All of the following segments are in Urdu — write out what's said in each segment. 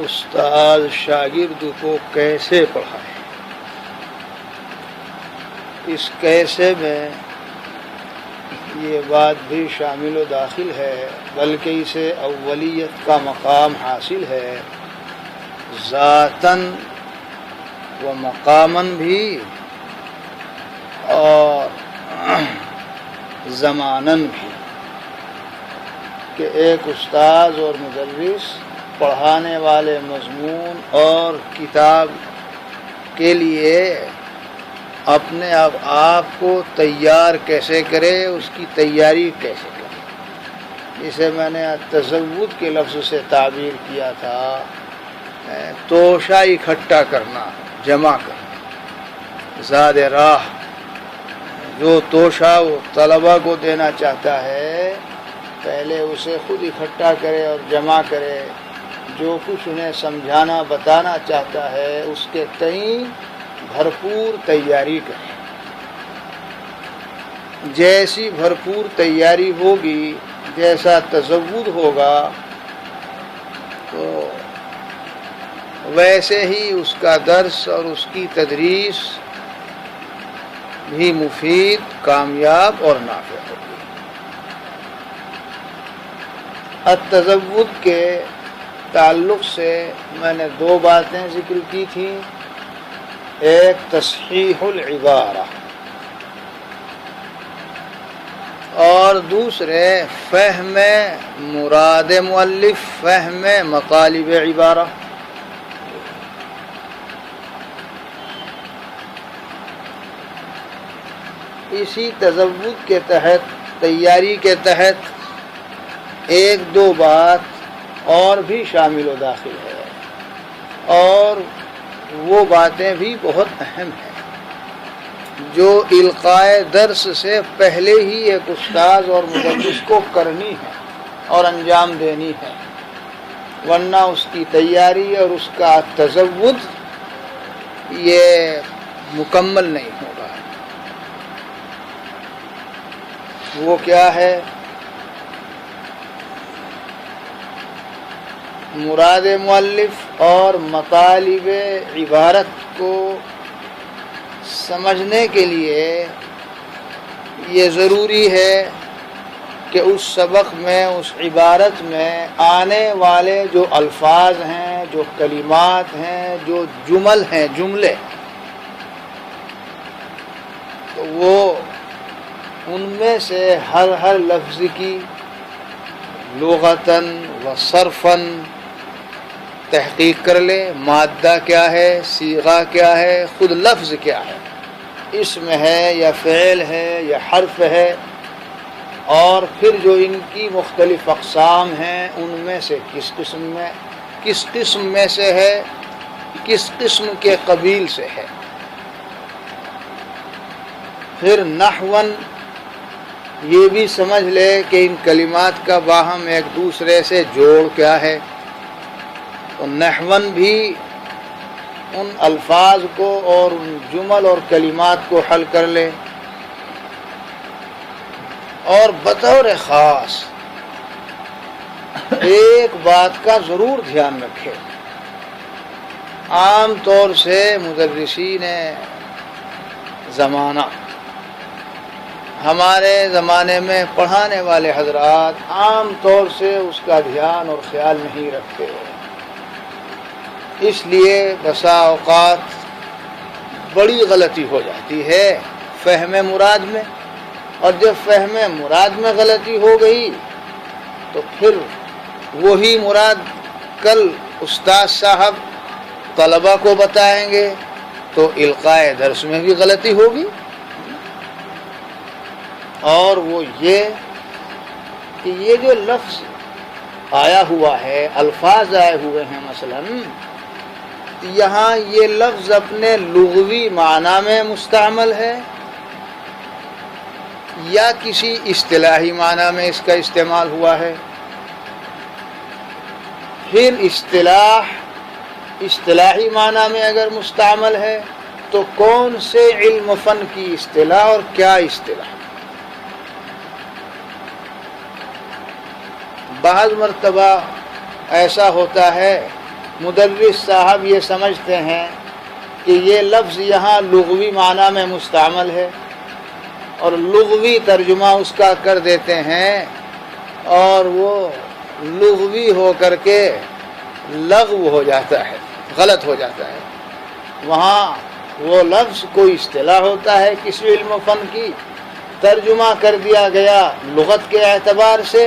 استاد شاگرد کو کیسے پڑھائے؟ اس کیسے میں یہ بات بھی شامل و داخل ہے، بلکہ اسے اولیت کا مقام حاصل ہے، ذاتاً و مقاماً بھی اور زماناً بھی، کہ ایک استاذ اور مدرس پڑھانے والے مضمون اور کتاب کے لیے اپنے آپ کو تیار کیسے کرے، اس کی تیاری کیسے کرے، اسے میں نے تزود کے لفظ سے تعبیر کیا تھا، توشہ اکٹھا کرنا، جمع کرنا، زاد راہ جو توشہ وہ طلبہ کو دینا چاہتا ہے پہلے اسے خود اکٹھا کرے اور جمع کرے، جو کچھ انہیں سمجھانا بتانا چاہتا ہے اس کے تئیں بھرپور تیاری کرے۔ جیسی بھرپور تیاری ہوگی، جیسا تزود ہوگا، تو ویسے ہی اس کا درس اور اس کی تدریس بھی مفید، کامیاب اور نافع ہوگی۔ التزود کے تعلق سے میں نے دو باتیں ذکر کی تھیں، ایک تصحیح العبارہ اور دوسرے فہم مراد مؤلف، فہم مطالب عبارہ۔ اسی تزود کے تحت، تیاری کے تحت ایک دو بات اور بھی شامل و داخل ہے، اور وہ باتیں بھی بہت اہم ہیں جو القائے درس سے پہلے ہی ایک استاذ اور مدرس کو کرنی ہے اور انجام دینی ہے، ورنہ اس کی تیاری اور اس کا تزود یہ مکمل نہیں ہوگا۔ وہ کیا ہے؟ مراد مؤلف اور مطالب عبارت کو سمجھنے کے لیے یہ ضروری ہے کہ اس سبق میں، اس عبارت میں آنے والے جو الفاظ ہیں، جو کلمات ہیں، جو جمل ہیں، جملے، تو وہ ان میں سے ہر لفظ کی لغتاً و صرفاً تحقیق کر لے، مادہ کیا ہے، صیغہ کیا ہے، خود لفظ کیا ہے، اسم ہے یا فعل ہے یا حرف ہے، اور پھر جو ان کی مختلف اقسام ہیں ان میں سے کس قسم میں سے ہے، کس قسم کے قبیل سے ہے۔ پھر نحون یہ بھی سمجھ لے کہ ان کلمات کا باہم ایک دوسرے سے جوڑ کیا ہے، تو نحون بھی ان الفاظ کو اور ان جمل اور کلمات کو حل کر لے، اور بطور خاص ایک بات کا ضرور دھیان رکھے۔ عام طور سے مدرسین زمانہ، ہمارے زمانے میں پڑھانے والے حضرات عام طور سے اس کا دھیان اور خیال نہیں رکھتے، اس لیے بسا اوقات بڑی غلطی ہو جاتی ہے فہم مراد میں، اور جب فہم مراد میں غلطی ہو گئی تو پھر وہی مراد کل استاد صاحب طلبہ کو بتائیں گے تو القائے درس میں بھی غلطی ہوگی، اور وہ یہ کہ یہ جو لفظ آیا ہوا ہے، الفاظ آئے ہوئے ہیں، مثلاً یہاں یہ لفظ اپنے لغوی معنی میں مستعمل ہے یا کسی اصطلاحی معنی میں اس کا استعمال ہوا ہے۔ پھر اصطلاحی معنی میں اگر مستعمل ہے تو کون سے علم فن کی اصطلاح اور کیا اصطلاح؟ بعض مرتبہ ایسا ہوتا ہے مدرس صاحب یہ سمجھتے ہیں کہ یہ لفظ یہاں لغوی معنی میں مستعمل ہے اور لغوی ترجمہ اس کا کر دیتے ہیں، اور وہ لغوی ہو کر کے لغو ہو جاتا ہے، غلط ہو جاتا ہے۔ وہاں وہ لفظ کوئی اصطلاح ہوتا ہے کسی علم و فن کی، ترجمہ کر دیا گیا لغت کے اعتبار سے،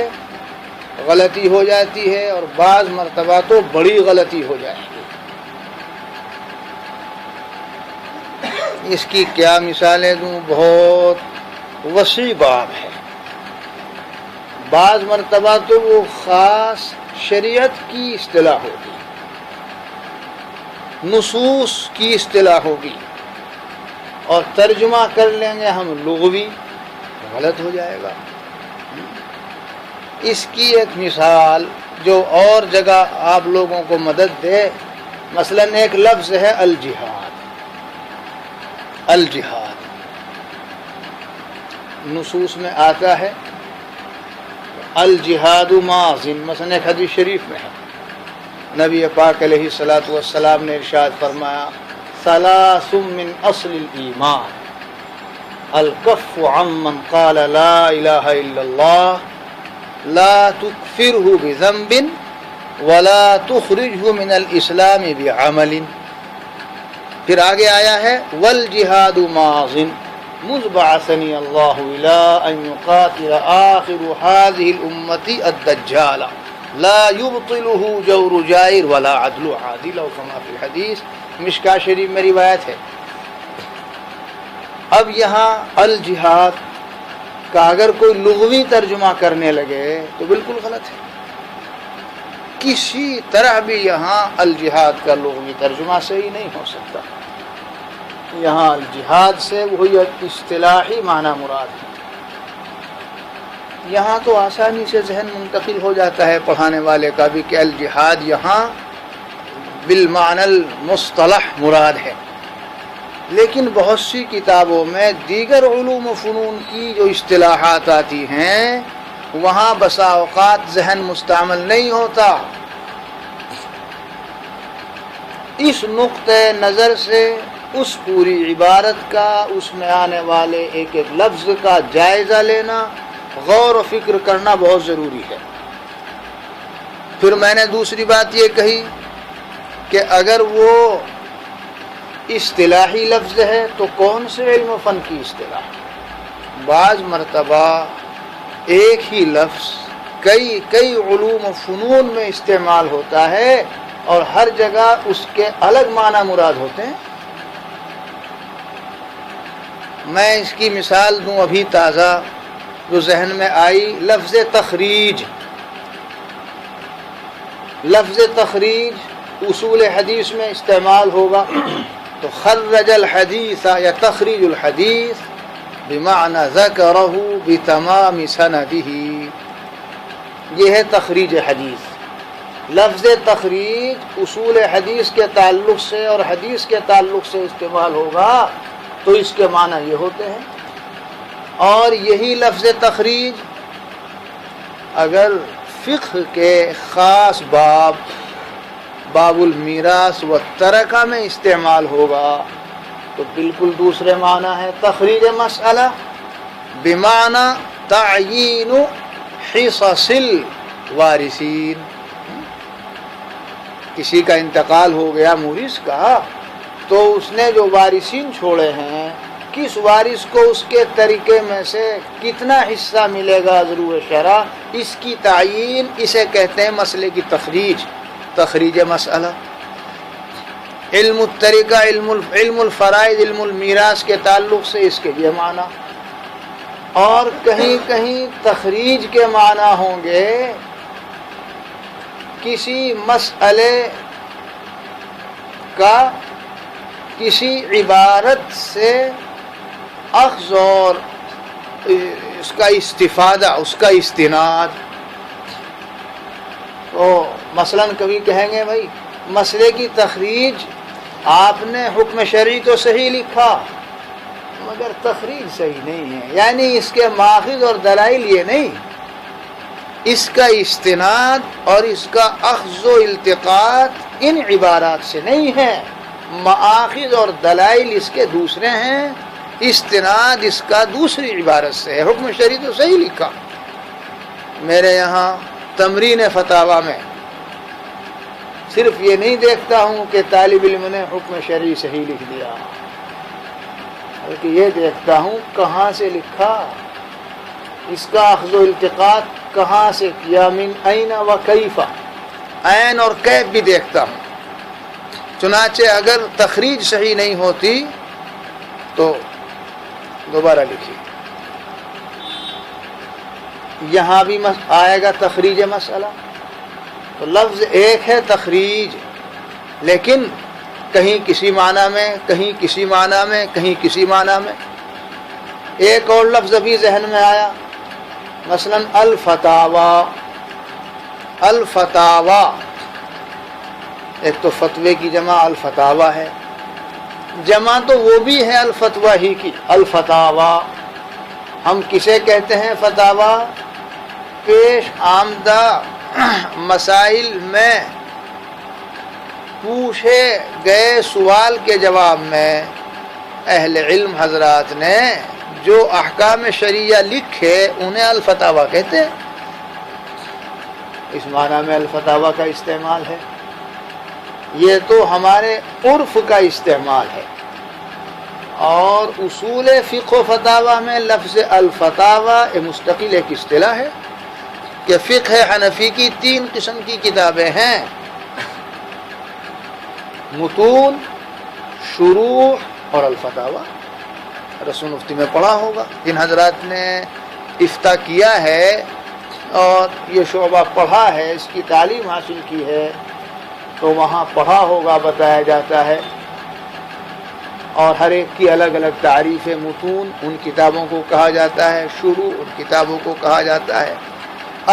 غلطی ہو جاتی ہے، اور بعض مرتبہ تو بڑی غلطی ہو جائے گی۔ اس کی کیا مثالیں دوں، بہت وسیع باب ہے۔ بعض مرتبہ تو وہ خاص شریعت کی اصطلاح ہوگی، نصوص کی اصطلاح ہوگی، اور ترجمہ کر لیں گے ہم لغوی، غلط ہو جائے گا۔ اس کی ایک مثال جو اور جگہ آپ لوگوں کو مدد دے، مثلا ایک لفظ ہے الجہاد۔ الجہاد نصوص میں آتا ہے الجہاد ماض، مثلا ایک حدیث شریف میں ہے، نبی پاک علیہ الصلاۃ والسلام نے ارشاد فرمایا ثلاث من اصل الایمان الکف عمن قال لا الہ الا اللہ لا تکفرہ بذنب ولا تخرجہ من الاسلام بعمل۔ پھر آگے آیا ہے والجہاد ماض مذ بعثنی اللہ الی ان یقاتل آخر هذه الامة الدجال لا يبطلہ جور جائر ولا عدل عادل، او کما فی الحدیث، مشکاہ شریف میں روایت ہے۔ اب یہاں الجہاد کا اگر کوئی لغوی ترجمہ کرنے لگے تو بالکل غلط ہے۔ کسی طرح بھی یہاں الجہاد کا لغوی ترجمہ صحیح نہیں ہو سکتا۔ یہاں الجہاد سے وہی اصطلاحی معنی مراد ہے۔ یہاں تو آسانی سے ذہن منتقل ہو جاتا ہے پڑھانے والے کا بھی کہ الجہاد یہاں بالمعنی المصطلح مراد ہے، لیکن بہت سی کتابوں میں دیگر علوم و فنون کی جو اصطلاحات آتی ہیں وہاں بسا اوقات ذہن مستعمل نہیں ہوتا۔ اس نقطۂ نظر سے اس پوری عبارت کا، اس میں آنے والے ایک ایک لفظ کا جائزہ لینا، غور و فکر کرنا بہت ضروری ہے۔ پھر میں نے دوسری بات یہ کہی کہ اگر وہ اصطلاحی لفظ ہے تو کون سے علم و فن کی اصطلاح؟ بعض مرتبہ ایک ہی لفظ کئی علوم و فنون میں استعمال ہوتا ہے اور ہر جگہ اس کے الگ معنی مراد ہوتے ہیں۔ میں اس کی مثال دوں ابھی تازہ جو ذہن میں آئی، لفظ تخریج۔ لفظ تخریج اصول حدیث میں استعمال ہوگا تو خرج الحدیث یا تخریج الحدیث بمعنی ذکرہ بتمام سندہ، یہ ہے تخریج حدیث۔ لفظ تخریج اصول حدیث کے تعلق سے اور حدیث کے تعلق سے استعمال ہوگا تو اس کے معنی یہ ہوتے ہیں، اور یہی لفظ تخریج اگر فقہ کے خاص باب المیراث والترکہ میں استعمال ہوگا تو بالکل دوسرے معنی ہے۔ تخریج مسئلہ بمعنی تعیین حصص الوارثین، کسی کا انتقال ہو گیا مورث کا تو اس نے جو وارثین چھوڑے ہیں، کس وارث کو اس کے طریقے میں سے کتنا حصہ ملے گا ضرور شرع، اس کی تعیین، اسے کہتے ہیں مسئلے کی تخریج، تخریج مسئلہ۔ علم الطریقہ، علم الفرائض، علم المیراث کے تعلق سے اس کے یہ معنی، اور کہیں کہیں تخریج کے معنی ہوں گے کسی مسئلے کا کسی عبارت سے اخذ اور اس کا استفادہ، اس کا استناد۔ تو مثلا کبھی کہیں گے بھائی مسئلے کی تخریج آپ نے حکم شرعی تو صحیح لکھا مگر تخریج صحیح نہیں ہے، یعنی اس کے ماخذ اور دلائل یہ نہیں، اس کا استناد اور اس کا اخذ و التقاط ان عبارات سے نہیں ہے، مآخذ اور دلائل اس کے دوسرے ہیں، استناد اس کا دوسری عبارت سے ہے۔ حکم شرعی تو صحیح لکھا، میرے یہاں تمرین فتاوی میں صرف یہ نہیں دیکھتا ہوں کہ طالب علم نے حکم شرعی صحیح لکھ دیا، بلکہ یہ دیکھتا ہوں کہاں سے لکھا، اس کا اخذ و التقاط کہاں سے کیا، من این و کیف، عین اور کیف بھی دیکھتا ہوں۔ چنانچہ اگر تخریج صحیح نہیں ہوتی تو دوبارہ لکھیے، یہاں بھی آئے گا تخریج مسئلہ، تو لفظ ایک ہے تخریج، لیکن کہیں کسی معنی میں، کہیں کسی معنی میں، کہیں کسی معنی میں۔ ایک اور لفظ ابھی ذہن میں آیا، مثلا الفتاوی، الفتاوی ایک تو فتوے کی جمع الفتاوی ہے، جمع تو وہ بھی ہے الفتوی ہی کی، الفتاوی۔ ہم کسے کہتے ہیں فتاوی؟ پیش آمدہ مسائل میں پوچھے گئے سوال کے جواب میں اہل علم حضرات نے جو احکام شرعیہ لکھے انہیں الفتاوی کہتے ہیں۔ اس معنی میں الفتاوی کا استعمال ہے، یہ تو ہمارے عرف کا استعمال ہے، اور اصول فقہ و فتاوی میں لفظ الفتاوی مستقل ایک اصطلاح ہے کہ فقہ حنفی کی 3 قسم کی کتابیں ہیں، متون، شروح اور الفتاوی۔ رسول مفتی میں پڑھا ہوگا، جن حضرات نے افتاء کیا ہے اور یہ شعبہ پڑھا ہے، اس کی تعلیم حاصل کی ہے، تو وہاں پڑھا ہوگا، بتایا جاتا ہے، اور ہر ایک کی الگ الگ تعریف ہے۔ متون ان کتابوں کو کہا جاتا ہے، شروع ان کتابوں کو کہا جاتا ہے،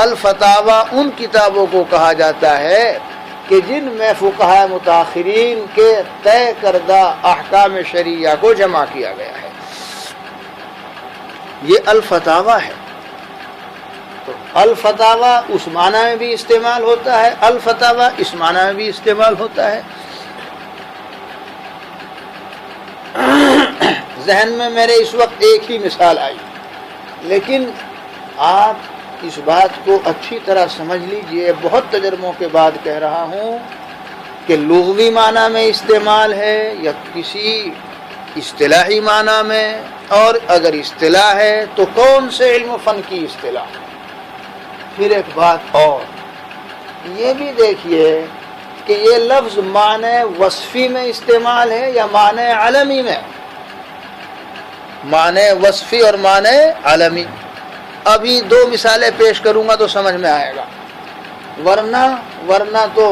الفتاوی ان کتابوں کو کہا جاتا ہے کہ جن میں فقہاء متاخرین کے طے کردہ احکام شرعیہ کو جمع کیا گیا ہے، یہ الفتاوی ہے۔ تو الفتاوی اس معنی میں بھی استعمال ہوتا ہے، الفتاوی اس معنی میں بھی استعمال ہوتا ہے۔ ذہن میں میرے اس وقت ایک ہی مثال آئی، لیکن آپ اس بات کو اچھی طرح سمجھ لیجئے، بہت تجربوں کے بعد کہہ رہا ہوں کہ لغوی معنی میں استعمال ہے یا کسی اصطلاحی معنی میں، اور اگر اصطلاح ہے تو کون سے علم و فن کی اصطلاح۔ پھر ایک بات اور یہ بھی دیکھیے کہ یہ لفظ معنی وصفی میں استعمال ہے یا معنی علمی میں، معنی وصفی اور معنی علمی۔ ابھی 2 مثالیں پیش کروں گا تو سمجھ میں آئے گا، ورنہ تو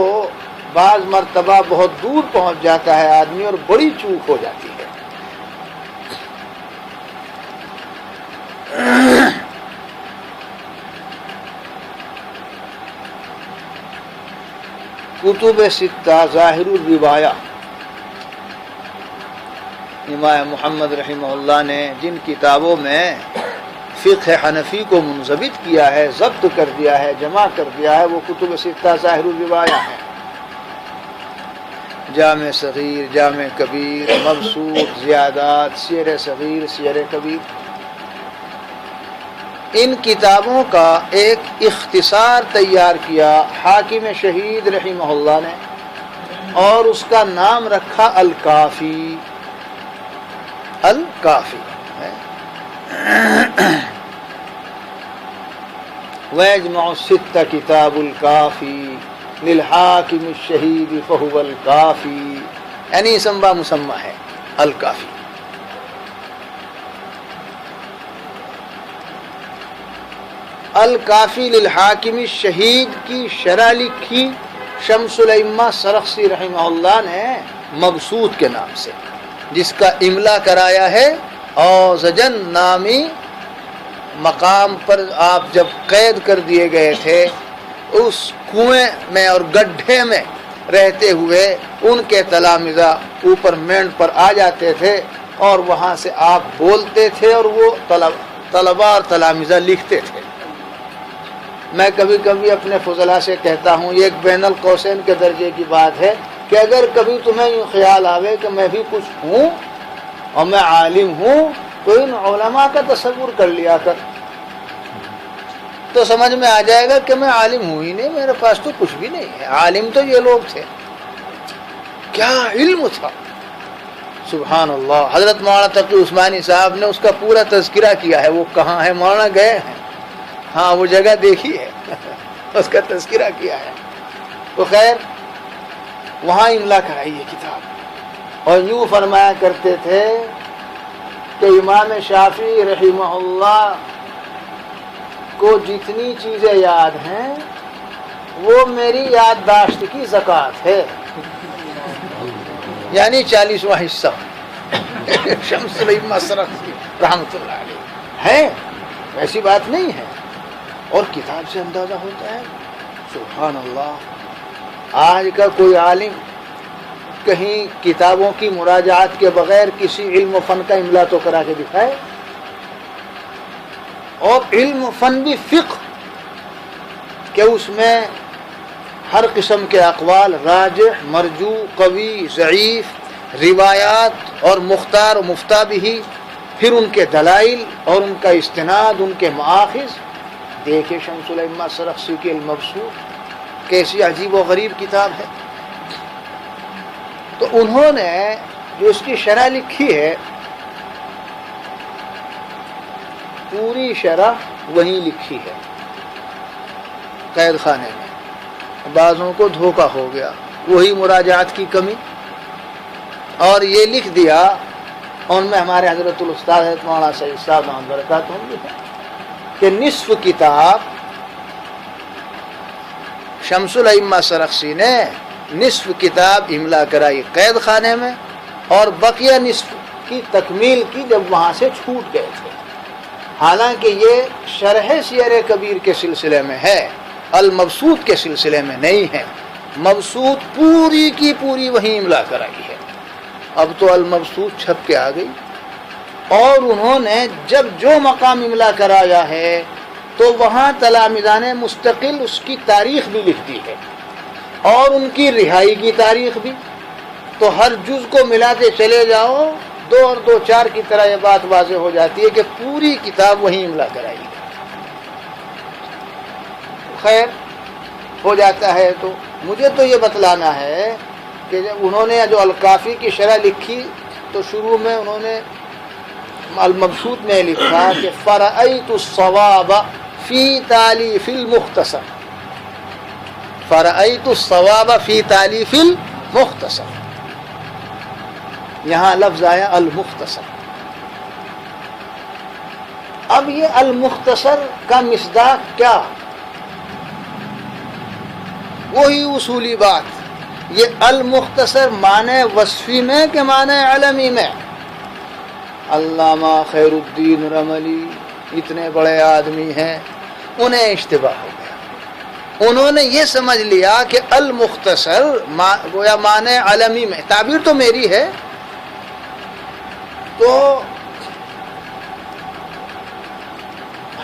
بعض مرتبہ بہت دور پہنچ جاتا ہے آدمی اور بڑی چوک ہو جاتی ہے۔ کتب 6 ظاہر الروایہ، امام محمد رحمہ اللہ نے جن کتابوں میں فقہ حنفی کو منضبط کیا ہے، ضبط کر دیا ہے، جمع کر دیا ہے، وہ کتب 6 ظاہر الروایہ ہیں، جامع صغیر، جامع کبیر، مبسوط، زیادات، سیر صغیر، سیر کبیر۔ ان کتابوں کا ایک اختصار تیار کیا حاکم شہید رحمہ اللہ نے، اور اس کا نام رکھا الکافی، الکافی۔ وَيَجْمَعُ السِّتَّ کتاب الکافی للحاکم الشہید فہو الکافی، یعنی اسم مسمى ہے الکافی۔ الکافی للحاکم الشہید کی شرح لکھی شمس الائمہ سرخسی رحمہ اللہ نے مبسوط کے نام سے، جس کا املا کرایا ہے اوزجن نامی مقام پر۔ آپ جب قید کر دیے گئے تھے اس کنویں میں اور گڈھے میں رہتے ہوئے، ان کے تلامذہ اوپر مینڈ پر آ جاتے تھے اور وہاں سے آپ بولتے تھے اور وہ طلباء اور تلامذہ لکھتے تھے۔ میں کبھی کبھی اپنے فضلاء سے کہتا ہوں، یہ ایک بین القوسین کے درجے کی بات ہے کہ اگر کبھی تمہیں یوں خیال آوے کہ میں بھی کچھ ہوں اور میں عالم ہوں، تو ان علماء کا تصور کر لیا کر، تو سمجھ میں آ جائے گا کہ میں عالم ہوں ہی نہیں، میرے پاس تو کچھ بھی نہیں ہے، عالم تو یہ لوگ تھے، کیا علم تھا، سبحان اللہ۔ حضرت مولانا تقی عثمانی صاحب نے اس کا پورا تذکرہ کیا ہے، وہ کہاں ہے، مولانا گئے ہیں، ہاں وہ جگہ دیکھی ہے اس کا تذکرہ کیا ہے۔ تو خیر وہاں املا کرائی یہ کتاب، اور یوں فرمایا کرتے تھے کہ امام شافعی رحمہ اللہ کو جتنی چیزیں یاد ہیں وہ میری یادداشت کی زکوٰۃ ہے، یعنی 40واں حصہ شمس الائمہ سرخسی رحمۃ اللہ علیہ ہے، ایسی بات نہیں ہے، اور کتاب سے اندازہ ہوتا ہے، سبحان اللہ۔ آج کا کوئی عالم کہیں کتابوں کی مراجعات کے بغیر کسی علم و فن کا املا تو کرا کے دکھائے، اور علم و فن بھی فقہ کہ اس میں ہر قسم کے اقوال راجح، مرجوح، قوی، ضعیف، روایات اور مختار و مفتہ بھی، پھر ان کے دلائل اور ان کا استناد، ان کے مآخذ۔ دیکھے شمس الائمہ سرخسی کے المبسوط کیسی عجیب و غریب کتاب ہے۔ تو انہوں نے جو اس کی شرح لکھی ہے، پوری شرح وہیں لکھی ہے قید خانے میں، بعضوں کو دھوکہ ہو گیا، وہی مراجعات کی کمی، اور یہ لکھ دیا، ان میں ہمارے حضرت الاستاذ حضرت مولانا سید صاحب محمد برکاتہم بھی ہے کہ نصف کتاب شمس الائمہ سرخسی نے نصف کتاب املا کرائی قید خانے میں، اور بقیہ نصف کی تکمیل کی جب وہاں سے چھوٹ گئے تھے، حالانکہ یہ شرح سیر کبیر کے سلسلے میں ہے، المبسوط کے سلسلے میں نہیں ہے۔ مبسوط پوری کی پوری وہیں املا کرائی ہے، اب تو المبسوط چھپ کے آ گئی، اور انہوں نے جب جو مقام املا کرایا ہے تو وہاں تلامذان مستقل اس کی تاریخ بھی لکھ دی ہے، اور ان کی رہائی کی تاریخ بھی، تو ہر جز کو ملاتے چلے جاؤ، 2 اور 2 4 کی طرح یہ بات واضح ہو جاتی ہے کہ پوری کتاب وہیں املا کرائی ہے۔ خیر ہو جاتا ہے، تو مجھے تو یہ بتلانا ہے کہ جب انہوں نے جو الکافی کی شرح لکھی تو شروع میں انہوں نے المبسوط میں لکھا کہ فرأیت الصواب فی تالیف المختصر، فرأیت الصواب فی تالیف المختصر، یہاں لفظ آیا المختصر۔ اب یہ المختصر کا مصداق کیا؟ وہی اصولی بات، یہ المختصر معنی وصفی میں کہ معنی علمی میں؟ علامہ خیر الدین رملی اتنے بڑے آدمی ہیں، انہیں اشتباہ ہو گیا، انہوں نے یہ سمجھ لیا کہ المختصر گویا معنی علمی میں، تعبیر تو میری ہے، تو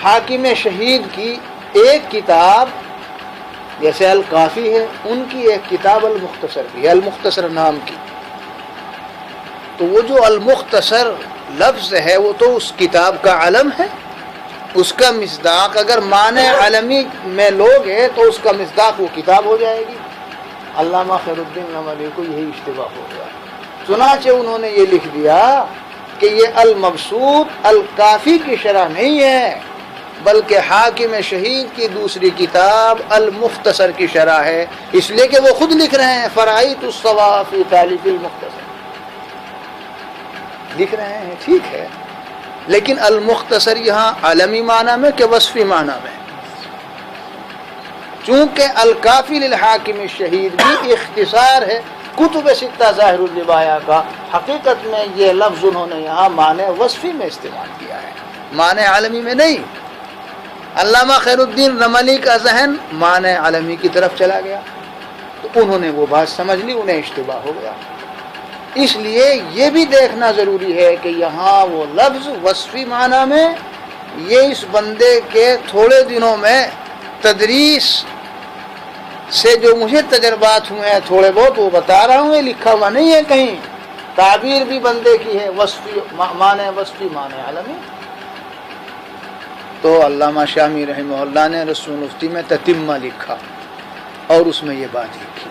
حاکم شہید کی ایک کتاب جیسے الکافی ہے، ان کی ایک کتاب المختصر بھی ہے، المختصر نام کی، تو وہ جو المختصر لفظ ہے وہ تو اس کتاب کا علم ہے، اس کا مصداق اگر معنی علمی میں لوگ ہے تو اس کا مصداق وہ کتاب ہو جائے گی۔ علامہ خیر الدین رملی کو یہی اشتباہ ہو گیا، چنانچہ انہوں نے یہ لکھ دیا کہ یہ المبسوط الکافی کی شرح نہیں ہے، بلکہ حاکم شہید کی دوسری کتاب المختصر کی شرح ہے، اس لیے کہ وہ خود لکھ رہے ہیں فرأیت الصواب فی تالیف المختصر، لکھ رہے ہیں، ٹھیک ہے، لیکن المختصر یہاں عالمی معنی میں کہ وصفی معنی میں؟ چونکہ الکافی للحاکم الشہید بھی اختصار ہے کتب ستہ ظاہر الربایا کا، حقیقت میں یہ لفظ انہوں نے یہاں معنی وصفی میں استعمال کیا ہے، معنی عالمی میں نہیں۔ علامہ خیر الدین رملی کا ذہن معنی عالمی کی طرف چلا گیا، تو انہوں نے وہ بات سمجھ لی، انہیں اشتباہ ہو گیا۔ اس لیے یہ بھی دیکھنا ضروری ہے کہ یہاں وہ لفظ وصفی معنی میں، یہ اس بندے کے تھوڑے دنوں میں تدریس سے جو مجھے تجربات ہوئے ہیں تھوڑے بہت وہ بتا رہا ہوں، یہ لکھا ہوا نہیں ہے کہیں، تعبیر بھی بندے کی ہے، وصفی معنی وصفی معنی عالمی۔ تو علامہ شامی رحمہ اللہ نے رسم المفتی میں تتمہ لکھا اور اس میں یہ بات لکھی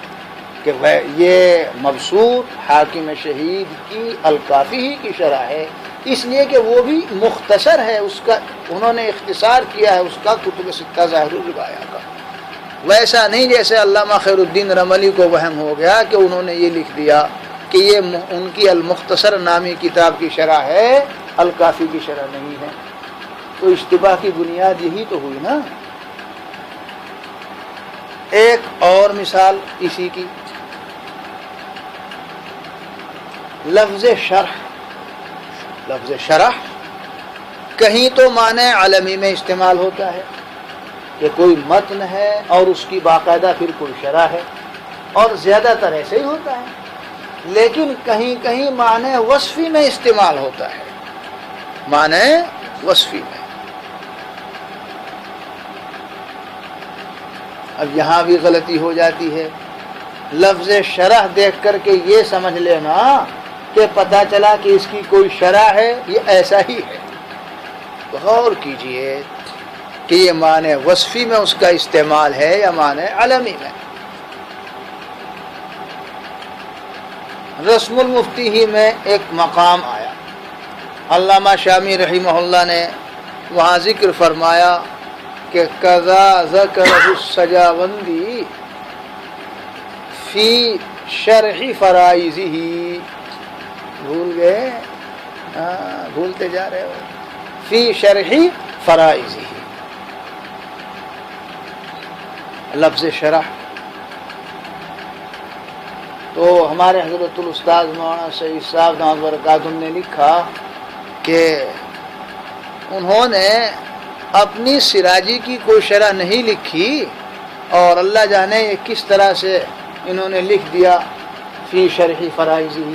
کہ یہ مبسوط حاکم شہید کی الکافی ہی کی شرح ہے، اس لیے کہ وہ بھی مختصر ہے، اس کا انہوں نے اختصار کیا ہے اس کا کتب ستہ ظاہر الربایا کا، ویسا نہیں جیسے علامہ خیر الدین رملی کو وہم ہو گیا کہ انہوں نے یہ لکھ دیا کہ یہ ان کی المختصر نامی کتاب کی شرح ہے، الکافی کی شرح نہیں ہے۔ تو اشتباہ کی بنیاد یہی تو ہوئی نا۔ ایک اور مثال اسی کی، لفظ شرح، لفظ شرح کہیں تو معنی عالمی میں استعمال ہوتا ہے کہ کوئی متن ہے اور اس کی باقاعدہ پھر کوئی شرح ہے، اور زیادہ تر ایسے ہی ہوتا ہے، لیکن کہیں کہیں معنی وصفی میں استعمال ہوتا ہے، معنی وصفی میں۔ اب یہاں بھی غلطی ہو جاتی ہے، لفظ شرح دیکھ کر کے یہ سمجھ لینا کہ پتہ چلا کہ اس کی کوئی شرح ہے، یہ ایسا ہی ہے۔ غور کیجئے کہ یہ معنی وصفی میں اس کا استعمال ہے یا معنی علمی میں۔ رسم المفتی ہی میں ایک مقام آیا، علامہ شامی رحمہ اللہ نے وہاں ذکر فرمایا کہ قضا ذکر السجاوندی فی شرح فرائضہ، بھول گئے؟ بھولتے جا رہے ہو، فی شرح فرائضہ، لفظ شرح۔ تو ہمارے حضرت الاستاذ مولانا سعید صاحب دامت برکاتہم نے لکھا کہ انہوں نے اپنی سراجی کی کوئی شرح نہیں لکھی، اور اللہ جانے یہ کس طرح سے انہوں نے لکھ دیا فی شرح فرائضہ۔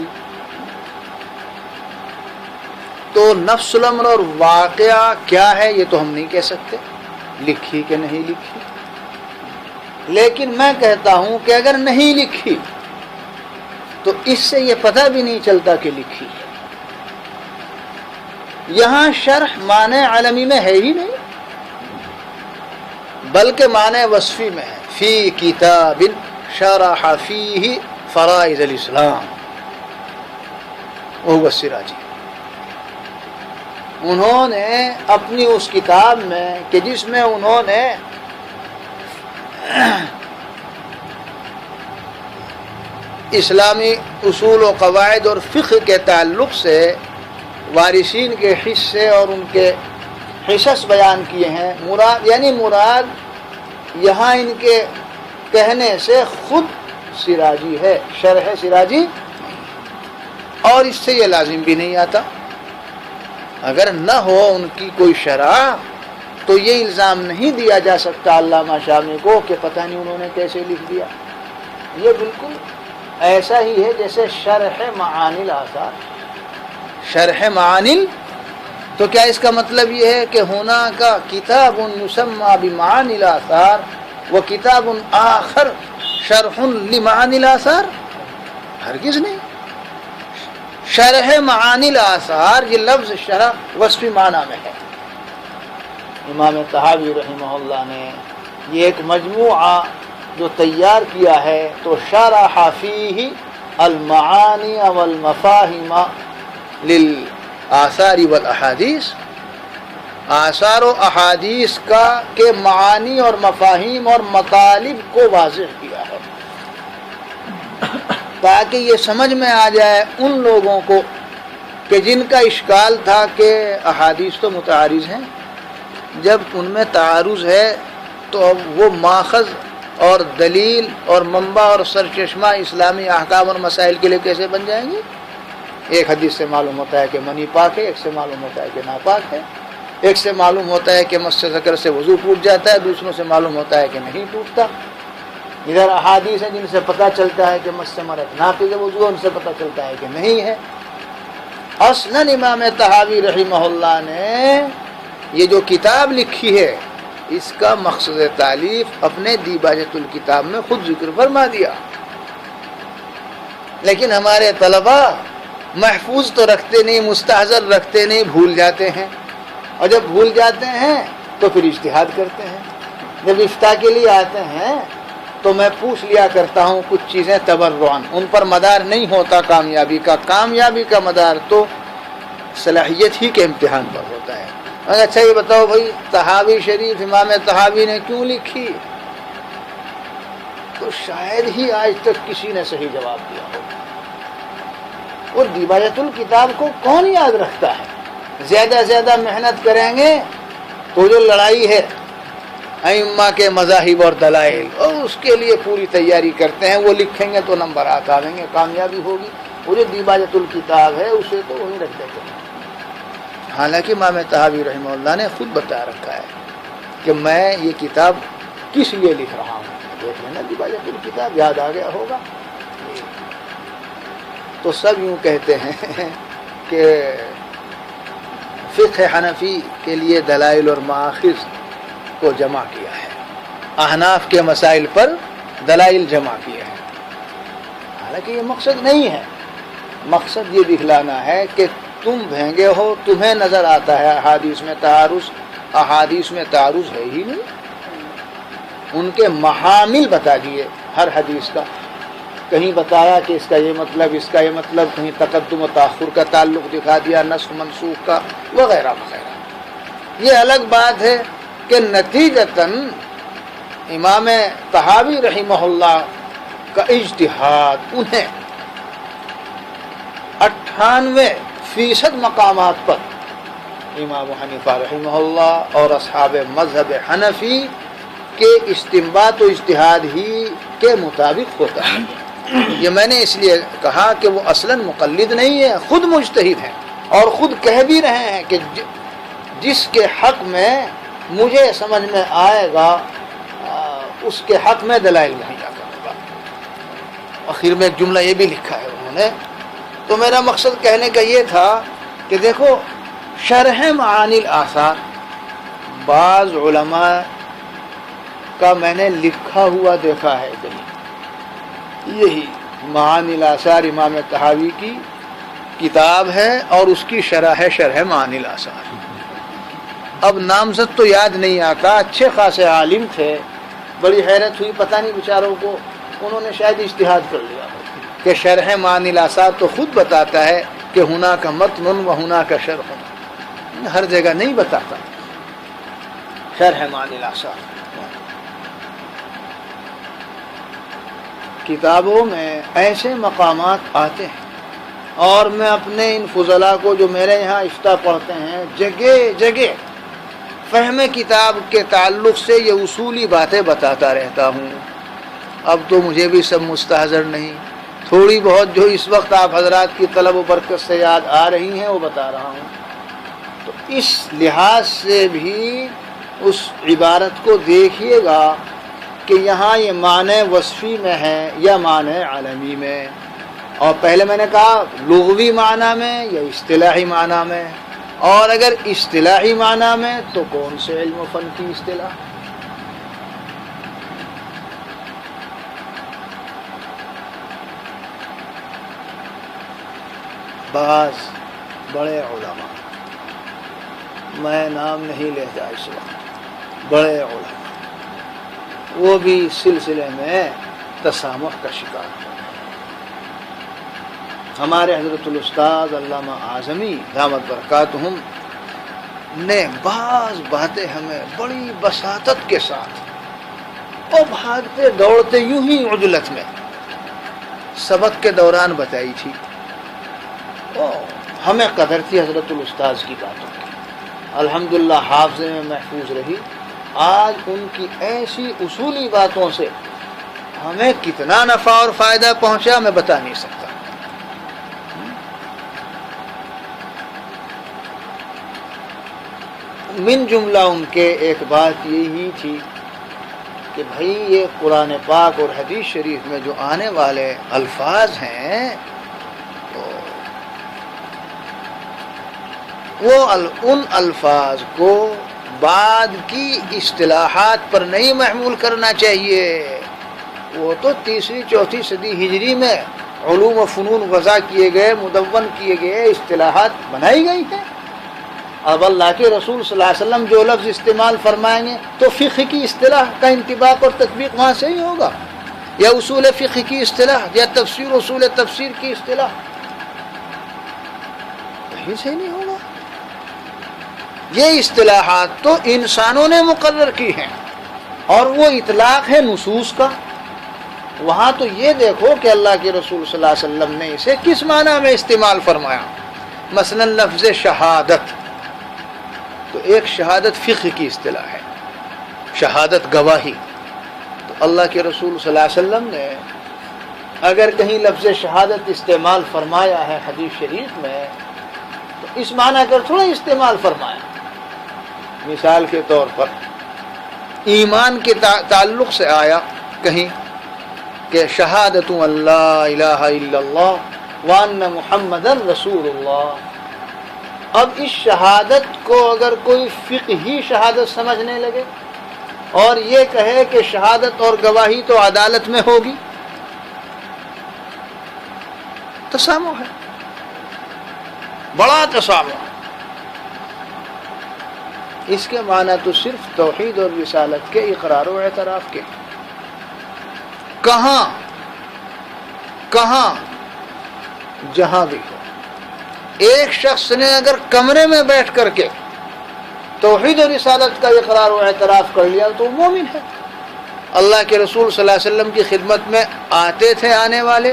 تو نفس الامر اور واقعہ کیا ہے یہ تو ہم نہیں کہہ سکتے، لکھی کہ نہیں لکھی، لیکن میں کہتا ہوں کہ اگر نہیں لکھی تو اس سے یہ پتہ بھی نہیں چلتا کہ لکھی ہے۔ یہاں شرح معنی علمی میں ہے ہی نہیں، بلکہ معنی وصفی میں ہے، فی کتاب شرح فیہ فرائض الاسلام وہو السراجی۔ انہوں نے اپنی اس کتاب میں کہ جس میں انہوں نے اسلامی اصول و قواعد اور فقہ کے تعلق سے وارثین کے حصے اور ان کے حصص بیان کیے ہیں، مراد یعنی مراد یہاں ان کے کہنے سے خود سراجی ہے، شرح سراجی، اور اس سے یہ لازم بھی نہیں آتا۔ اگر نہ ہو ان کی کوئی شرح تو یہ الزام نہیں دیا جا سکتا علامہ شامی کو کہ پتہ نہیں انہوں نے کیسے لکھ دیا۔ یہ بالکل ایسا ہی ہے جیسے شرح معانی الآثار، شرح معانی، تو کیا اس کا مطلب یہ ہے کہ ہونا کا کتاب یسمى بمعانی الآثار و کتاب آخر شرح لمعانی الآثار؟ ہرگز نہیں۔ شرح معانی الآثار یہ لفظ شرح وصفی معنی میں ہے۔ امام طحاوی رحمہ اللہ نے یہ ایک مجموعہ جو تیار کیا ہے، تو شرح فیہ المعانی والمفاہیم للآثار والاحادیث، آثار و احادیث کا کے معانی اور مفاہیم اور مطالب کو واضح کیا ہے، تاکہ یہ سمجھ میں آ جائے ان لوگوں کو کہ جن کا اشکال تھا کہ احادیث تو متعارض ہیں، جب ان میں تعارض ہے تو اب وہ ماخذ اور دلیل اور منبع اور سرچشمہ اسلامی احکام اور مسائل کے لیے کیسے بن جائیں گی؟ ایک حدیث سے معلوم ہوتا ہے کہ منی پاک ہے، ایک سے معلوم ہوتا ہے کہ ناپاک ہے، ایک سے معلوم ہوتا ہے کہ مس ذکر سے وضو ٹوٹ جاتا ہے، دوسروں سے معلوم ہوتا ہے کہ نہیں ٹوٹتا۔ ادھر احادیث ہیں جن سے پتہ چلتا ہے کہ مس مرد ناقض وضو، ان سے پتہ چلتا ہے کہ نہیں ہے۔ اصلاً امام طحاوی رحمہ اللہ نے یہ جو کتاب لکھی ہے اس کا مقصد تالیف اپنے دیباجۃ الکتاب میں خود ذکر فرما دیا. لیکن ہمارے طلباء محفوظ تو رکھتے نہیں، مستحضر رکھتے نہیں، بھول جاتے ہیں، اور جب بھول جاتے ہیں تو پھر اجتہاد کرتے ہیں. جب افتاء کے لیے آتے ہیں تو میں پوچھ لیا کرتا ہوں کچھ چیزیں تبرعاً، ان پر مدار نہیں ہوتا کامیابی کا مدار تو صلاحیت ہی کے امتحان پر ہوتا ہے. اچھا یہ بتاؤ بھائی طحاوی شریف امام طحاوی نے کیوں لکھی؟ تو شاید ہی آج تک کسی نے صحیح جواب دیا ہو. اور دیباجۃ الکتاب کو کون یاد رکھتا ہے؟ زیادہ زیادہ محنت کریں گے تو جو لڑائی ہے ائمہ کے مذاہب اور دلائل، اور اس کے لیے پوری تیاری کرتے ہیں، وہ لکھیں گے تو نمبرات آئیں گے، کامیابی ہوگی. وہ جو دیباجۃ الکتاب ہے اسے تو وہیں رکھ دیتے ہیں. حالانکہ امام طحاوی رحمہ اللہ نے خود بتا رکھا ہے کہ میں یہ کتاب کس لیے لکھ رہا ہوں. دیکھ لینا دیباجۃ الکتاب، یاد آ گیا ہوگا. تو سب یوں کہتے ہیں کہ فقہ حنفی کے لیے دلائل اور مآخذ کو جمع کیا ہے، احناف کے مسائل پر دلائل جمع کیے ہیں. حالانکہ یہ مقصد نہیں ہے. مقصد یہ دکھلانا ہے کہ تم بھینگے ہو، تمہیں نظر آتا ہے احادیث میں تعارض ہے ہی نہیں. ان کے محامل بتا دیے ہر حدیث کا. کہیں بتایا کہ اس کا یہ مطلب، اس کا یہ مطلب، کہیں تقدم و تاخر کا تعلق دکھا دیا، نسخ منسوخ کا وغیرہ وغیرہ. یہ الگ بات ہے کہ نتیجتاً امام طحاوی رحمہ اللہ کا اجتہاد انہیں 98% مقامات پر امام حنیفہ رحمہ اللہ اور اصحاب مذہب حنفی کے استنباط و اجتہاد ہی کے مطابق ہوتا ہے. یہ میں نے اس لیے کہا کہ وہ اصلاً مقلد نہیں ہے، خود مجتہد ہیں، اور خود کہہ بھی رہے ہیں کہ جس کے حق میں مجھے سمجھ میں آئے گا اس کے حق میں دلائل مہیا کروں گا. آخر میں ایک جملہ یہ بھی لکھا ہے انہوں نے. تو میرا مقصد کہنے کا یہ تھا کہ دیکھو شرح معانی الاثار بعض علماء کا میں نے لکھا ہوا دیکھا ہے. یہی معانی الاثار امام طحاوی کی کتاب ہے اور اس کی شرح ہے شرح معانی الاثار. اب نامزد تو یاد نہیں آتا، اچھے خاصے عالم تھے. بڑی حیرت ہوئی، پتہ نہیں بیچاروں کو، انہوں نے شاید اجتہاد کر لیا کہ شرح معانی الاثار تو خود بتاتا ہے کہ ہونا کا متن و ہونا کا شرح. ہر جگہ نہیں بتاتا شرح معانی الاثار. کتابوں میں ایسے مقامات آتے ہیں، اور میں اپنے ان فضلاء کو جو میرے یہاں افتاء پڑھتے ہیں جگہ جگہ فہم کتاب کے تعلق سے یہ اصولی باتیں بتاتا رہتا ہوں. اب تو مجھے بھی سب مستحضر نہیں، تھوڑی بہت جو اس وقت آپ حضرات کی طلب و برکت سے یاد آ رہی ہیں وہ بتا رہا ہوں. تو اس لحاظ سے بھی اس عبارت کو دیکھیے گا کہ یہاں یہ معنی وصفی میں ہے یا معنی عالمی میں. اور پہلے میں نے کہا لغوی معنی میں یا اصطلاحی معنی میں، اور اگر اصطلاحی معنی میں تو کون سے علم و فن کی اصطلاح. بعض بڑے علماء، میں نام نہیں لیتا اس وقت، بڑے علماء وہ بھی سلسلے میں تسامح کا شکار ہو. ہمارے حضرت الاستاذ علامہ اعظمی دامت برکاتہم نے بعض باتیں ہمیں بڑی بساطت کے ساتھ اور بھاگتے دوڑتے یوں ہی عجلت میں سبق کے دوران بتائی تھی. ہمیں قدر تھی حضرت الاستاذ کی باتوں کی، الحمدللہ حافظے میں محفوظ رہی. آج ان کی ایسی اصولی باتوں سے ہمیں کتنا نفع اور فائدہ پہنچا میں بتا نہیں سکتا. من جملہ ان کے ایک بات یہی تھی کہ بھائی یہ قرآن پاک اور حدیث شریف میں جو آنے والے الفاظ ہیں وہ ان الفاظ کو بعد کی اصطلاحات پر نہیں محمول کرنا چاہیے. وہ تو 3ری 4تھی صدی ہجری میں علوم و فنون وضع کیے گئے، مدون کیے گئے اصطلاحات بنائی گئی ہیں. اب اللہ کے رسول صلی اللہ علیہ وسلم جو لفظ استعمال فرمائیں گے تو فقہ کی اصطلاح کا انطباق اور تطبیق وہاں سے ہی ہوگا، یا اصول فقہ کی اصطلاح، یا تفسیر اصول تفسیر کی اصطلاح، کہیں سے نہیں ہوگا. یہ اصطلاحات تو انسانوں نے مقرر کی ہیں، اور وہ اطلاق ہے نصوص کا. وہاں تو یہ دیکھو کہ اللہ کے رسول صلی اللہ علیہ وسلم نے اسے کس معنی میں استعمال فرمایا. مثلا لفظ شہادت، تو ایک شہادت فقہ کی اصطلاح ہے، شہادت گواہی. تو اللہ کے رسول صلی اللہ علیہ وسلم نے اگر کہیں لفظ شہادت استعمال فرمایا ہے حدیث شریف میں تو اس معنی کر تھوڑا استعمال فرمایا. مثال کے طور پر ایمان کے تعلق سے آیا کہیں کہ شہادت اللہ الہ الا اللہ وان محمد رسول اللہ. اب اس شہادت کو اگر کوئی فقہی شہادت سمجھنے لگے اور یہ کہے کہ شہادت اور گواہی تو عدالت میں ہوگی، تسامح ہے، بڑا تسامح ہے. اس کے معنی تو صرف توحید اور رسالت کے اقرار و اعتراف کے. کہاں جہاں بھی ہو، ایک شخص نے اگر کمرے میں بیٹھ کر کے توحید و رسالت کا اقرار و اعتراف کر لیا تو وہ مومن ہے. اللہ کے رسول صلی اللہ علیہ وسلم کی خدمت میں آتے تھے آنے والے،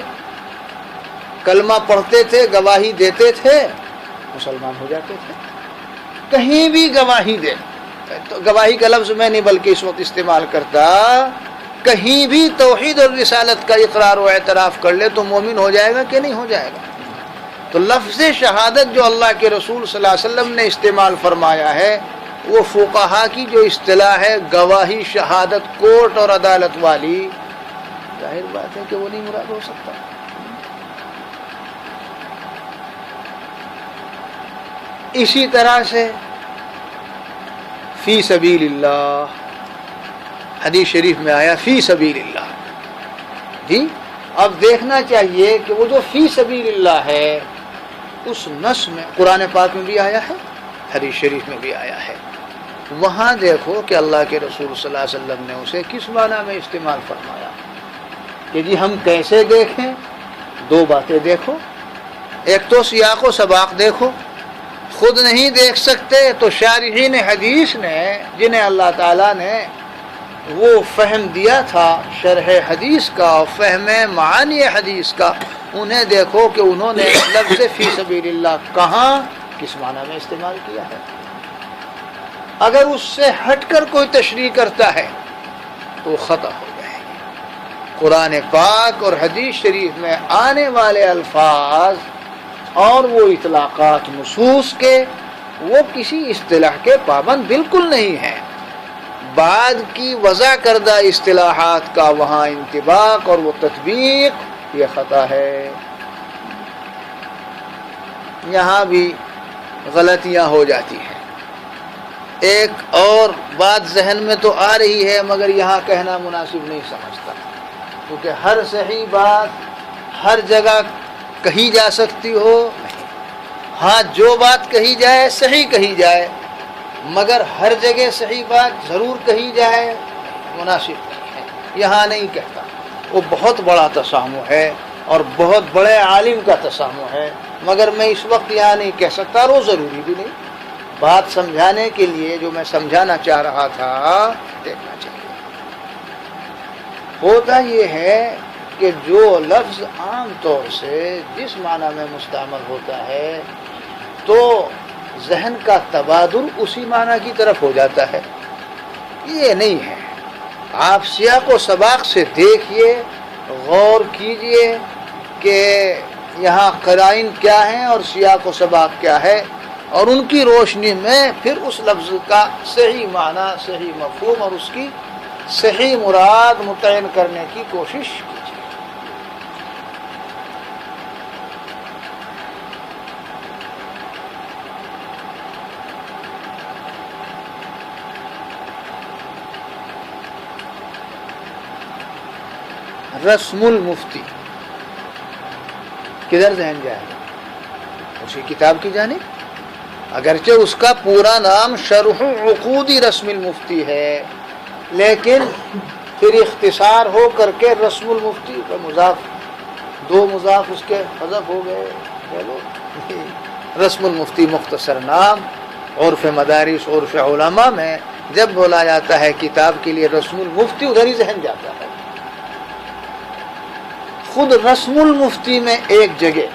کلمہ پڑھتے تھے، گواہی دیتے تھے، مسلمان ہو جاتے تھے. کہیں بھی گواہی دے، تو گواہی کا لفظ میں نہیں بلکہ اس وقت استعمال کرتا، کہیں بھی توحید اور رسالت کا اقرار و اعتراف کر لے تو مومن ہو جائے گا کہ نہیں ہو جائے گا. تو لفظ شہادت جو اللہ کے رسول صلی اللہ علیہ وسلم نے استعمال فرمایا ہے وہ فقہا کی جو اصطلاح ہے گواہی، شہادت، کورٹ اور عدالت والی، ظاہر بات ہے کہ وہ نہیں مراد ہو سکتا. اسی طرح سے فی سبیل اللہ، حدیث شریف میں آیا فی سبیل اللہ. جی اب دیکھنا چاہیے کہ وہ جو فی سبیل اللہ ہے اس نص میں قرآن پاک میں بھی آیا ہے، حدیث شریف میں بھی آیا ہے. وہاں دیکھو کہ اللہ کے رسول صلی اللہ علیہ وسلم نے اسے کس معنی میں استعمال فرمایا. کہ جی ہم کیسے دیکھیں؟ دو باتیں دیکھو. ایک تو سیاق و سباق دیکھو، خود نہیں دیکھ سکتے تو شارحین حدیث نے، جنہیں اللہ تعالیٰ نے وہ فہم دیا تھا شرح حدیث کا، فہم معانی حدیث کا، انہیں دیکھو کہ انہوں نے لفظ فی سبیل اللہ کہاں کس معنی میں استعمال کیا ہے. اگر اس سے ہٹ کر کوئی تشریح کرتا ہے تو خطا ہو جائے گی. قرآن پاک اور حدیث شریف میں آنے والے الفاظ اور وہ اطلاقات نصوص کے، وہ کسی اصطلاح کے پابند بالکل نہیں ہیں. بعد کی وضع کردہ اصطلاحات کا وہاں انطباق اور وہ تطبیق، یہ خطا ہے. یہاں بھی غلطیاں ہو جاتی ہیں. ایک اور بات ذہن میں تو آ رہی ہے مگر یہاں کہنا مناسب نہیں سمجھتا، کیونکہ ہر صحیح بات ہر جگہ کہی جا سکتی ہو. ہاں جو بات کہی جائے صحیح کہی جائے، مگر ہر جگہ صحیح بات ضرور کہی جائے مناسب نہیں ہے. یہاں نہیں کہتا. وہ بہت بڑا تسامح ہے اور بہت بڑے عالم کا تسامح ہے، مگر میں اس وقت یہاں نہیں کہہ سکتا اور وہ ضروری بھی نہیں. بات سمجھانے کے لیے جو میں سمجھانا چاہ رہا تھا دیکھنا چاہیے. ہوتا یہ ہے کہ جو لفظ عام طور سے جس معنی میں مستعمل ہوتا ہے تو ذہن کا تبادل اسی معنی کی طرف ہو جاتا ہے. یہ نہیں ہے. آپ سیاق و سباق سے دیکھیے، غور کیجئے کہ یہاں قرائن کیا ہیں اور سیاق و سباق کیا ہے، اور ان کی روشنی میں پھر اس لفظ کا صحیح معنی، صحیح مفہوم اور اس کی صحیح مراد متعین کرنے کی کوشش کیجیے. رسم المفتی کدھر ذہن جائے گا؟ اسی کتاب کی جانب، اگرچہ اس کا پورا نام شرح عقود رسم المفتی ہے، لیکن پھر اختصار ہو کر کے رسم المفتی کا مضاف، دو مضاف اس کے حذف ہو گئے. چلو رسم المفتی مختصر نام. عرف مدارس، عرف علماء میں جب بولا جاتا ہے کتاب کے لیے رسم المفتی، ادھر ہی ذہن جاتا ہے. خود رسم المفتی میں ایک جگہ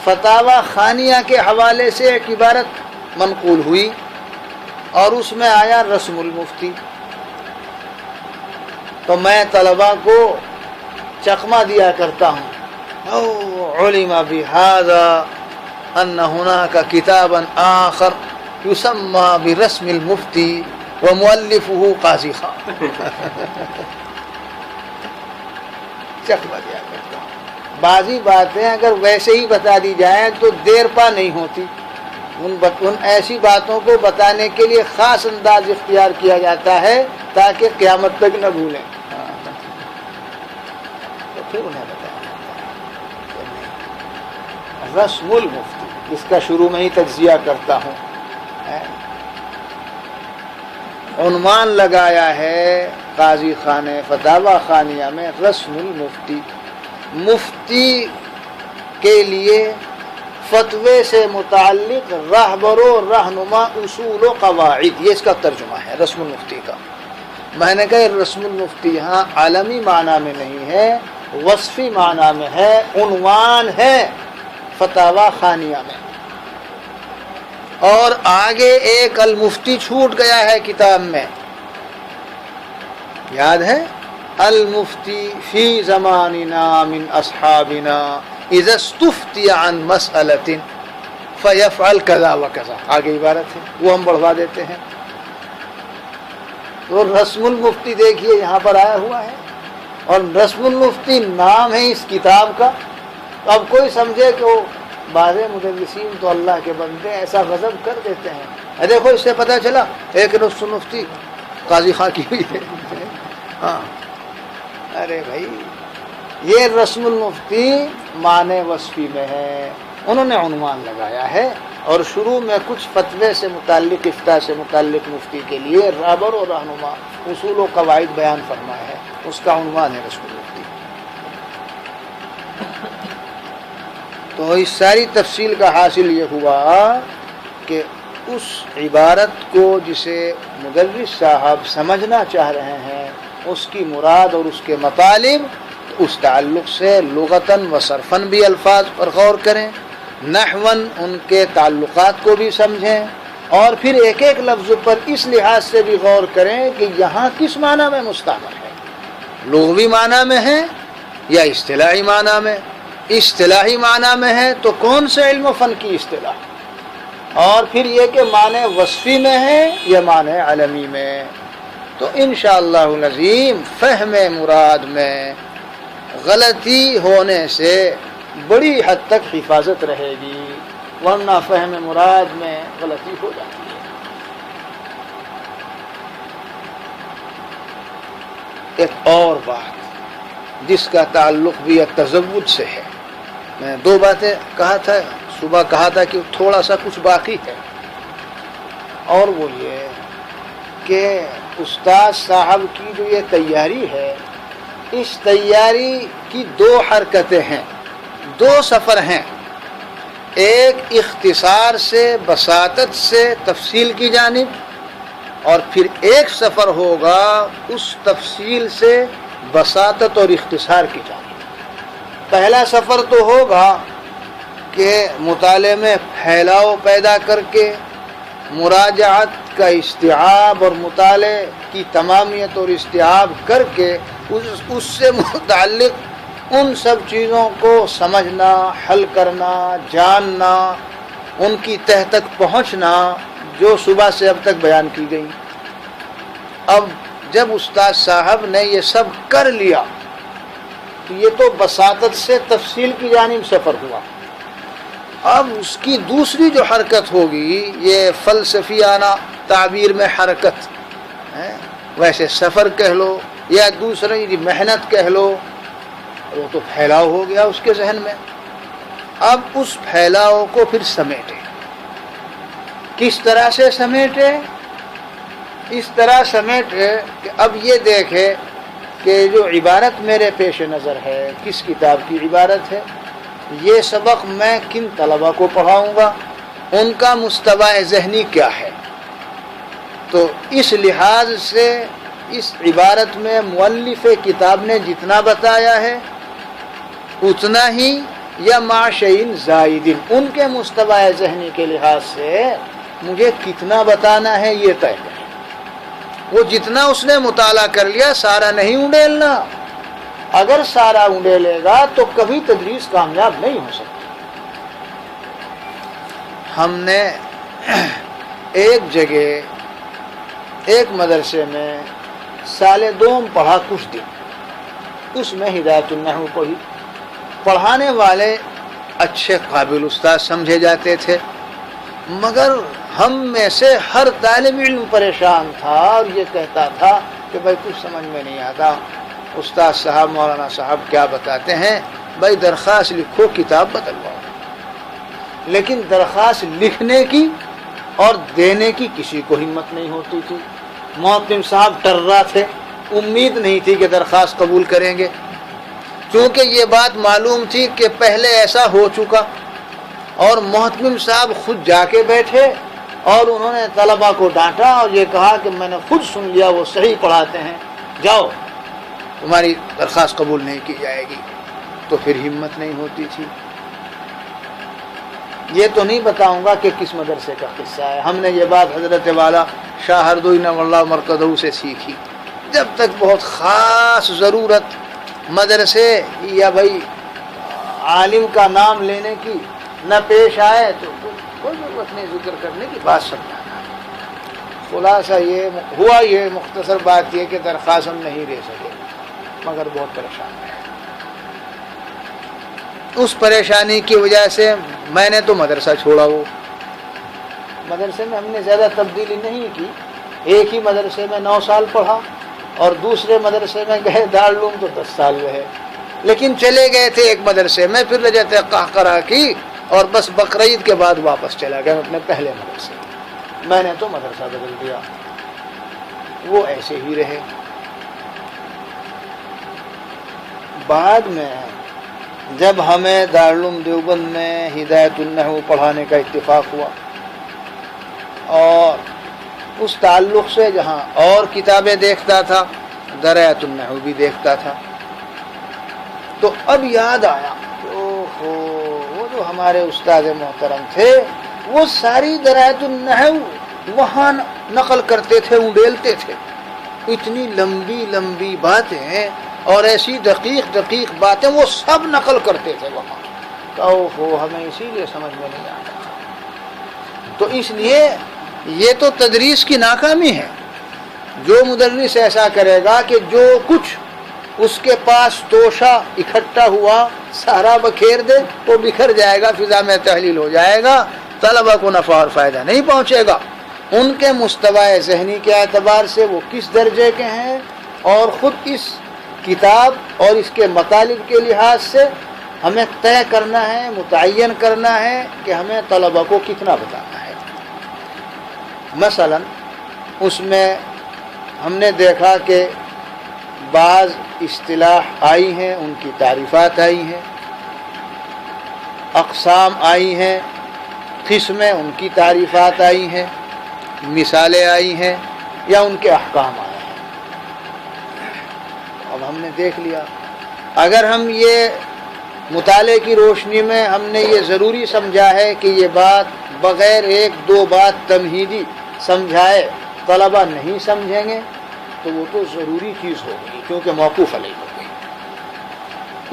فتاوی خانیہ کے حوالے سے ایک عبارت منقول ہوئی اور اس میں آیا رسم المفتی. تو میں طلباء کو چکمہ دیا کرتا ہوں، علم بهذا ان هناك كتابا آخر يسمى برسم المفتی ومؤلفه قاضی خان. چکمہ دیا کرتا ہوں. بعضی باتیں اگر ویسے ہی بتا دی جائیں تو دیر پا نہیں ہوتی. ان ایسی باتوں کو بتانے کے لیے خاص انداز اختیار کیا جاتا ہے تاکہ قیامت تک نہ بھولیں. تو پھر انہیں بتایا رسم المفتی، اس کا شروع میں ہی تجزیہ کرتا ہوں. عنوان لگایا ہے قاضی خانے فتاوی خانیہ میں رسم المفتی. مفتی کے لیے فتوے سے متعلق رہبر و رہنما اصول و قواعد، یہ اس کا ترجمہ ہے رسم المفتی کا. میں نے کہا رسم المفتی یہاں عالمی معنی میں نہیں ہے، وصفی معنی میں ہے، عنوان ہے فتاوی خانیہ میں. اور آگے ایک المفتی چھوٹ گیا ہے کتاب میں، یاد ہے؟ المفتی فی زماننا من اصحابنا اذا استفتی عن مسئلۃ فیفعل کذا و کذا. آگے عبارت ہے، وہ ہم بڑھوا دیتے ہیں. تو رسم المفتی دیکھیے یہاں پر آیا ہوا ہے، اور رسم المفتی نام ہے اس کتاب کا. اب کوئی سمجھے کہ وہ بعض مدرسین تو اللہ کے بندے ایسا غضب کر دیتے ہیں، دیکھو اس سے پتہ چلا ایک رسم المفتی قاضی خان کی ہوئی ہے. ہاں ارے بھائی یہ رسم المفتی معنی وصفی میں ہے، انہوں نے عنوان لگایا ہے اور شروع میں کچھ فتوے سے متعلق، افتاء سے متعلق مفتی کے لیے رہبر و رہنما اصول و قواعد بیان فرمایا ہے، اس کا عنوان ہے رسم المفتی. تو اس ساری تفصیل کا حاصل یہ ہوا کہ اس عبارت کو جسے مدرس صاحب سمجھنا چاہ رہے ہیں، اس کی مراد اور اس کے مطالب، اس تعلق سے لغتاً و صرفاً بھی الفاظ پر غور کریں، نحواً ان کے تعلقات کو بھی سمجھیں، اور پھر ایک ایک لفظ پر اس لحاظ سے بھی غور کریں کہ یہاں کس معنی میں مستعمل ہے، لغوی معنی میں ہے یا اصطلاحی معنی میں. اصطلاحی معنی میں ہے تو کون سے علم و فن کی اصطلاح، اور پھر یہ کہ معنی وصفی میں ہے یا معنی علمی میں. تو انشاءاللہ العظیم فہم مراد میں غلطی ہونے سے بڑی حد تک حفاظت رہے گی، ورنہ فہم مراد میں غلطی ہو جاتی ہے. ایک اور بات جس کا تعلق بھی تزود سے ہے، میں دو باتیں کہا تھا، صبح کہا تھا کہ تھوڑا سا کچھ باقی ہے، اور وہ یہ کہ استاد صاحب کی جو یہ تیاری ہے، اس تیاری کی دو حرکتیں ہیں، دو سفر ہیں. ایک اختصار سے، بساطت سے تفصیل کی جانب، اور پھر ایک سفر ہوگا اس تفصیل سے بساطت اور اختصار کی جانب. پہلا سفر تو ہوگا کہ مطالعے میں پھیلاؤ پیدا کر کے مراجعت کا استیعاب اور مطالعے کی تمامیت اور استیعاب کر کے اس سے متعلق ان سب چیزوں کو سمجھنا، حل کرنا، جاننا، ان کی تہ تک پہنچنا جو صبح سے اب تک بیان کی گئی. اب جب استاد صاحب نے یہ سب کر لیا تو یہ تو بساطت سے تفصیل کی جانب سفر ہوا. اب اس کی دوسری جو حرکت ہوگی، یہ فلسفیانہ تعبیر میں حرکت ہے، ویسے سفر کہہ لو یا دوسری محنت کہہ لو، وہ تو پھیلاؤ ہو گیا اس کے ذہن میں. اب اس پھیلاؤ کو پھر سمیٹے. کس طرح سے سمیٹے؟ اس طرح سمیٹے کہ اب یہ دیکھے کہ جو عبارت میرے پیش نظر ہے کس کتاب کی عبارت ہے، یہ سبق میں کن طلبہ کو پڑھاؤں گا، ان کا مستوی ذہنی کیا ہے. تو اس لحاظ سے اس عبارت میں مؤلف کتاب نے جتنا بتایا ہے اتنا ہی یا معشین زائدین، ان کے مستوی ذہنی کے لحاظ سے مجھے کتنا بتانا ہے یہ طے کرے. وہ جتنا اس نے مطالعہ کر لیا سارا نہیں اونڈیلنا. اگر سارا اونڈیلے گا تو کبھی تدریس کامیاب نہیں ہو سکتی. ہم نے ایک جگہ ایک مدرسے میں سال دوم پڑھا کچھ دن، اس میں ہدایت النحو پڑھی. پڑھانے والے اچھے قابل استاد سمجھے جاتے تھے، مگر ہم میں سے ہر طالب علم پریشان تھا اور یہ کہتا تھا کہ بھائی کچھ سمجھ میں نہیں آتا، استاد صاحب مولانا صاحب کیا بتاتے ہیں، بھائی درخواست لکھو کتاب بدلواؤ. لیکن درخواست لکھنے کی اور دینے کی کسی کو ہمت نہیں ہوتی تھی. محتم صاحب ٹرا تھے، امید نہیں تھی کہ درخواست قبول کریں گے، چونکہ یہ بات معلوم تھی کہ پہلے ایسا ہو چکا. اور محتم صاحب خود جا کے بیٹھے اور انہوں نے طلبہ کو ڈانٹا اور یہ کہا کہ میں نے خود سن لیا وہ صحیح پڑھاتے ہیں، جاؤ تمہاری درخواست قبول نہیں کی جائے گی. تو پھر ہمت نہیں ہوتی تھی. یہ تو نہیں بتاؤں گا کہ کس مدرسے کا قصہ ہے، ہم نے یہ بات حضرت والا شاہ ہردوئی نور اللہ مرکزہ سے سیکھی. جب تک بہت خاص ضرورت مدرسے یا بھائی عالم کا نام لینے کی نہ پیش آئے تو کوئی ضرورت نہیں ذکر کرنے کی، بات سمجھانا. خلاصہ یہ ہوا، یہ مختصر بات یہ کہ درخواست ہم نہیں دے سکے مگر بہت پریشان ہے. اس پریشانی کی وجہ سے میں نے تو مدرسہ چھوڑا. وہ مدرسے میں ہم نے زیادہ تبدیلی نہیں کی. ایک ہی مدرسے میں 9 سال پڑھا اور دوسرے مدرسے میں گئے دارالعلوم تو 10 سال رہے. لیکن چلے گئے تھے ایک مدرسے میں، پھر رجعت قہقرہ کی اور بس بقرعید کے بعد واپس چلا گیا اپنے پہلے مدرسے. میں نے تو مدرسہ بدل دیا، وہ ایسے ہی رہے. بعد میں جب ہمیں دارالعلوم دیوبند میں ہدایت النحو پڑھانے کا اتفاق ہوا اور اس تعلق سے جہاں اور کتابیں دیکھتا تھا درایت النحو بھی دیکھتا تھا، تو اب یاد آیا وہ جو ہمارے استاد محترم تھے وہ ساری درایت النحو وہاں نقل کرتے تھے، اونڈیلتے تھے. اتنی لمبی لمبی باتیں اور ایسی دقیق دقیق باتیں وہ سب نقل کرتے تھے وہاں. کہ ہمیں اسی لیے سمجھ میں نہیں آتا. تو اس لیے یہ تو تدریس کی ناکامی ہے. جو مدرس ایسا کرے گا کہ جو کچھ اس کے پاس توشہ اکٹھا ہوا سارا بکھیر دے تو بکھر جائے گا، فضا میں تحلیل ہو جائے گا، طلبہ کو نفع اور فائدہ نہیں پہنچے گا. ان کے مستوی ذہنی کے اعتبار سے وہ کس درجے کے ہیں اور خود اس کتاب اور اس کے مطالب کے لحاظ سے ہمیں طے کرنا ہے، متعین کرنا ہے کہ ہمیں طلبہ کو کتنا بتانا ہے. مثلا اس میں ہم نے دیکھا کہ بعض اصطلاح آئی ہیں، ان کی تعریفات آئی ہیں، اقسام آئی ہیں، قسمیں ان کی تعریفات آئی ہیں، مثالیں آئی ہیں یا ان کے احکام آئے ہیں. اب ہم نے دیکھ لیا. اگر ہم یہ مطالعے کی روشنی میں ہم نے یہ ضروری سمجھا ہے کہ یہ بات بغیر ایک دو بات تمہیدی سمجھائے طلبہ نہیں سمجھیں گے تو وہ تو ضروری چیز ہوگی کیونکہ موقوف علیہ ہو گئی.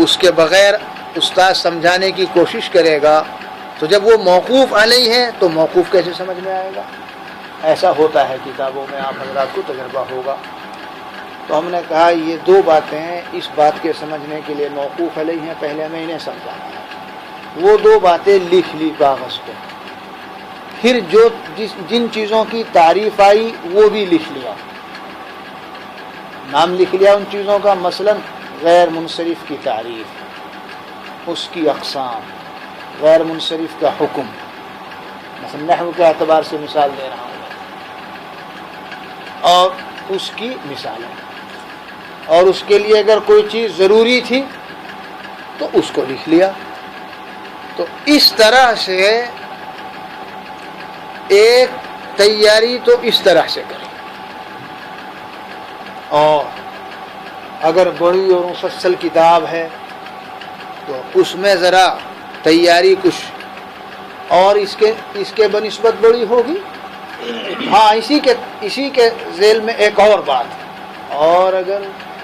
اس کے بغیر استاد سمجھانے کی کوشش کرے گا تو جب وہ موقوف علیہ ہے تو موقوف کیسے سمجھ میں آئے گا. ایسا ہوتا ہے کتابوں میں، آپ حضرات کو تجربہ ہوگا. تو ہم نے کہا یہ دو باتیں اس بات کے سمجھنے کے لیے موقوف علیہ ہیں، پہلے میں انہیں سمجھانا ہے. وہ دو باتیں لکھ لی کاغذ پہ، پھر جن چیزوں کی تعریف آئی وہ بھی لکھ لیا. نام لکھ لیا ان چیزوں کا، مثلا غیر منصرف کی تعریف، اس کی اقسام، غیر منصرف کا حکم، مثلا نحو کے اعتبار سے مثال دے رہا ہوں اور اس کی مثالیں، اور اس کے لیے اگر کوئی چیز ضروری تھی تو اس کو لکھ لیا. تو اس طرح سے ایک تیاری تو اس طرح سے کریں، اور اگر بڑی اور مفصل کتاب ہے تو اس میں ذرا تیاری کچھ اور اس کے بنسبت بڑی ہوگی. ہاں اسی کے ذیل میں ایک اور بات، اور اگر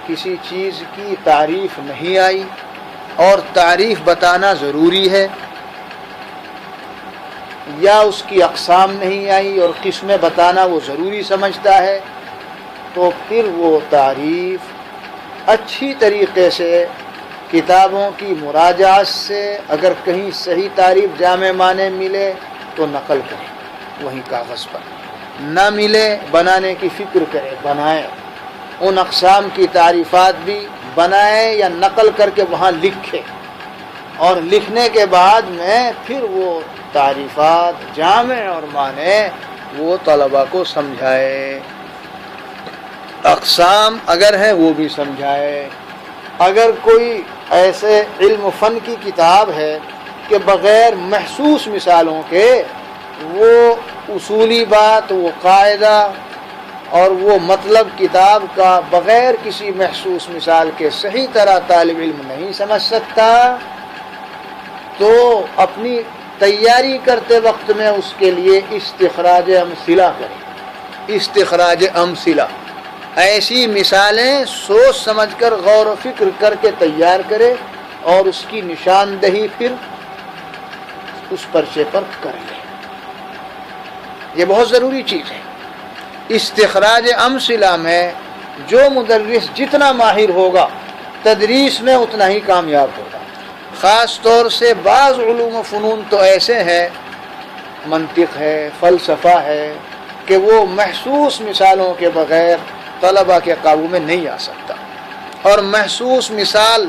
کسی چیز کی تعریف نہیں آئی اور تعریف بتانا ضروری ہے، یا اس کی اقسام نہیں آئی اور قسمیں بتانا وہ ضروری سمجھتا ہے، تو پھر وہ تعریف اچھی طریقے سے کتابوں کی مراجعات سے اگر کہیں صحیح تعریف جامع معنی ملے تو نقل کرے وہیں کاغذ پر، نہ ملے بنانے کی فکر کرے، بنائے، ان اقسام کی تعریفات بھی بنائے یا نقل کر کے وہاں لکھے، اور لکھنے کے بعد میں پھر وہ تعریفات جامع اور معنی وہ طلباء کو سمجھائے، اقسام اگر ہیں وہ بھی سمجھائے. اگر کوئی ایسے علم و فن کی کتاب ہے کہ بغیر محسوس مثالوں کے وہ اصولی بات، وہ قاعدہ اور وہ مطلب کتاب کا بغیر کسی محسوس مثال کے صحیح طرح طالب علم نہیں سمجھ سکتا، تو اپنی تیاری کرتے وقت میں اس کے لیے استخراج امثلہ کرے. استخراج امثلہ، ایسی مثالیں سوچ سمجھ کر غور و فکر کر کے تیار کرے اور اس کی نشاندہی پھر اس پرچے پر کر لے. یہ بہت ضروری چیز ہے. استخراج امثلہ میں جو مدرس جتنا ماہر ہوگا تدریس میں اتنا ہی کامیاب ہوگا. خاص طور سے بعض علوم و فنون تو ایسے ہیں، منطق ہے، فلسفہ ہے، کہ وہ محسوس مثالوں کے بغیر طلباء کے قابو میں نہیں آ سکتا، اور محسوس مثال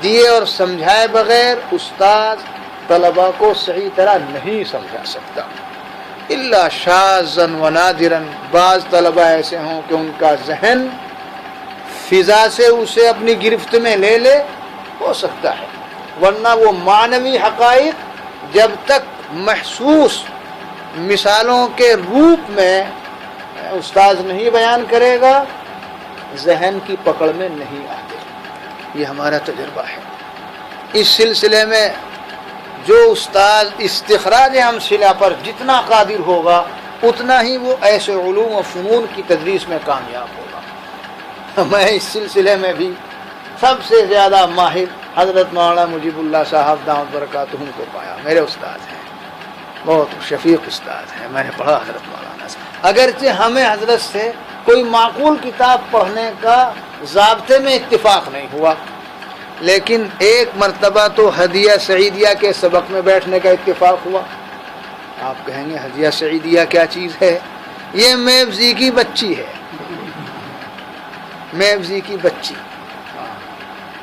دیے اور سمجھائے بغیر استاد طلباء کو صحیح طرح نہیں سمجھا سکتا. الا شاذا و نادرا، بعض طلباء ایسے ہوں کہ ان کا ذہن فضا سے اسے اپنی گرفت میں لے لے، ہو سکتا ہے، ورنہ وہ معنوی حقائق جب تک محسوس مثالوں کے روپ میں استاد نہیں بیان کرے گا ذہن کی پکڑ میں نہیں آتے. یہ ہمارا تجربہ ہے. اس سلسلے میں جو استاد استخراج امثلہ پر جتنا قادر ہوگا اتنا ہی وہ ایسے علوم و فنون کی تدریس میں کامیاب ہوگا. میں اس سلسلے میں بھی سب سے زیادہ ماہر حضرت مولانا مجیب اللہ صاحب دامت برکاتہم کو پایا. میرے استاد ہیں، بہت شفیق استاد ہیں، میں نے پڑھا حضرت مولانا سے. اگرچہ ہمیں حضرت سے کوئی معقول کتاب پڑھنے کا ضابطے میں اتفاق نہیں ہوا، لیکن ایک مرتبہ تو ہدیہ سعیدیہ کے سبق میں بیٹھنے کا اتفاق ہوا. آپ کہیں گے ہدیہ سعیدیہ کیا چیز ہے؟ یہ میوزی کی بچی ہے، میوزی کی بچی.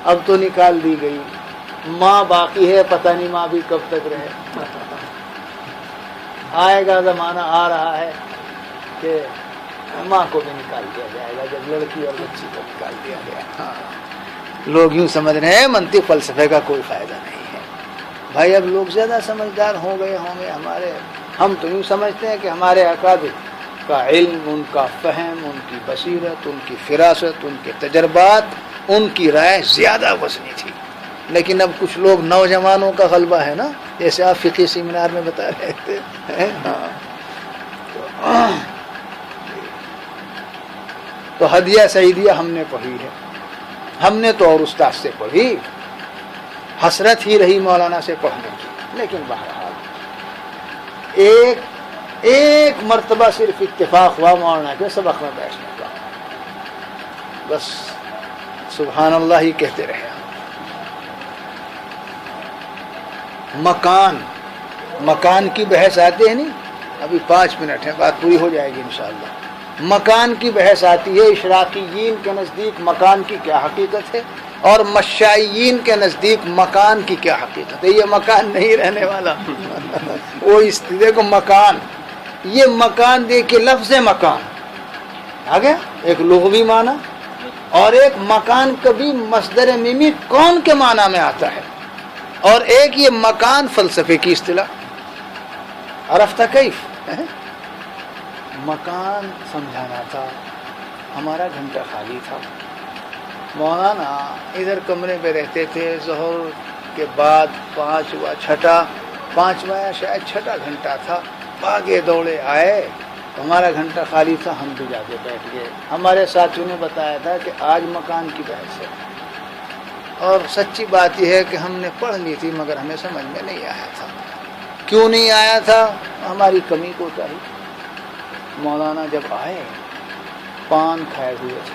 اب تو نکال دی گئی، ماں باقی ہے، پتہ نہیں ماں بھی کب تک رہے. آئے گا زمانہ، آ رہا ہے کہ ماں کو بھی نکال دیا جائے گا، جب لڑکی اور بچی کو نکال دیا گیا. لوگ یوں سمجھ رہے ہیں منطق فلسفے کا کوئی فائدہ نہیں ہے. بھائی اب لوگ زیادہ سمجھدار ہو گئے ہوں گے. ہم تو یوں سمجھتے ہیں کہ ہمارے اکابر کا علم، ان کا فہم، ان کی بصیرت، ان کی فراست، ان کے تجربات، ان کی رائے زیادہ وزنی تھی. لیکن اب کچھ لوگ نوجوانوں کا غلبہ ہے نا، جیسے آپ فقہ سیمینار میں بتا رہے تھے. تو ہدیہ سعیدیہ ہم نے پڑھی ہے، ہم نے تو اور استاد سے پڑھی، حسرت ہی رہی مولانا سے پڑھنے کی. لیکن بہرحال ایک مرتبہ صرف اتفاق ہوا مولانا کے سبق میں بیٹھنے کا، بس سبحان اللہ ہی کہتے رہے. مکان کی بحث آتے ہیں نہیں، ابھی 5 منٹ ہے، بات پوری ہو جائے گی انشاءاللہ. مکان کی بحث آتی ہے، اشراقیین کے نزدیک مکان کی کیا حقیقت ہے اور مشائیین کے نزدیک مکان کی کیا حقیقت ہے۔ یہ مکان نہیں رہنے والا وہ اس دیکھو مکان، یہ مکان دیکھیے لفظ مکان آ گیا، ایک لغوی معنی اور ایک مکان کبھی مصدر میمی کون کے معنی میں آتا ہے، اور ایک یہ مکان فلسفے کی اصطلاح۔ عرفت کیف؟ مکان سمجھانا تھا، ہمارا گھنٹہ خالی تھا، مولانا ادھر کمرے میں رہتے تھے، ظہر کے بعد پانچواں یا شاید چھٹا گھنٹہ تھا، بھاگے دوڑے آئے، ہمارا گھنٹہ خالی تھا، ہم بھی جا کے بیٹھ گئے۔ ہمارے ساتھیوں نے بتایا تھا کہ آج مکان کی بحث ہے، اور سچی بات یہ ہے کہ ہم نے پڑھ لی تھی مگر ہمیں سمجھ میں نہیں آیا تھا۔ کیوں نہیں آیا تھا؟ ہماری کمی کوتاہی۔ مولانا جب آئے پان کھائے ہوئے تھے،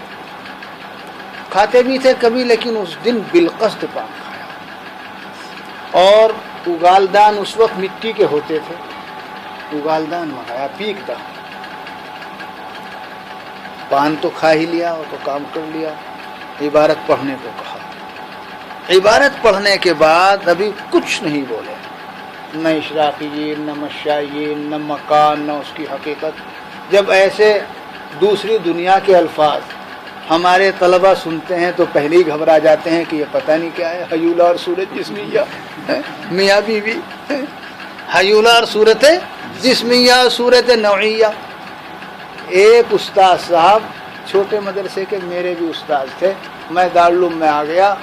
کھاتے بھی تھے کبھی، لیکن اس دن بالقصد پان کھایا، اور اگالدان اس وقت مٹی کے ہوتے تھے، اگالدان منگایا، پیک دان، پان تو کھا ہی لیا اور تو کام کر لیا، عبارت پڑھنے کو کہا۔ عبارت پڑھنے کے بعد ابھی کچھ نہیں بولے، نہ اشراقیین، نہ مشائیین، نہ مکان، نہ اس کی حقیقت۔ جب ایسے دوسری دنیا کے الفاظ ہمارے طلبہ سنتے ہیں تو پہلے ہی گھبرا جاتے ہیں کہ یہ پتہ نہیں کیا ہے، حیولہ اور صورت جسمیہ، میاں بیوی، حیولہ اور صورت جسمیہ، صورت نوعیہ۔ ایک استاد صاحب چھوٹے مدرسے کے میرے بھی استاد تھے، میں دارالعلوم میں آ گیا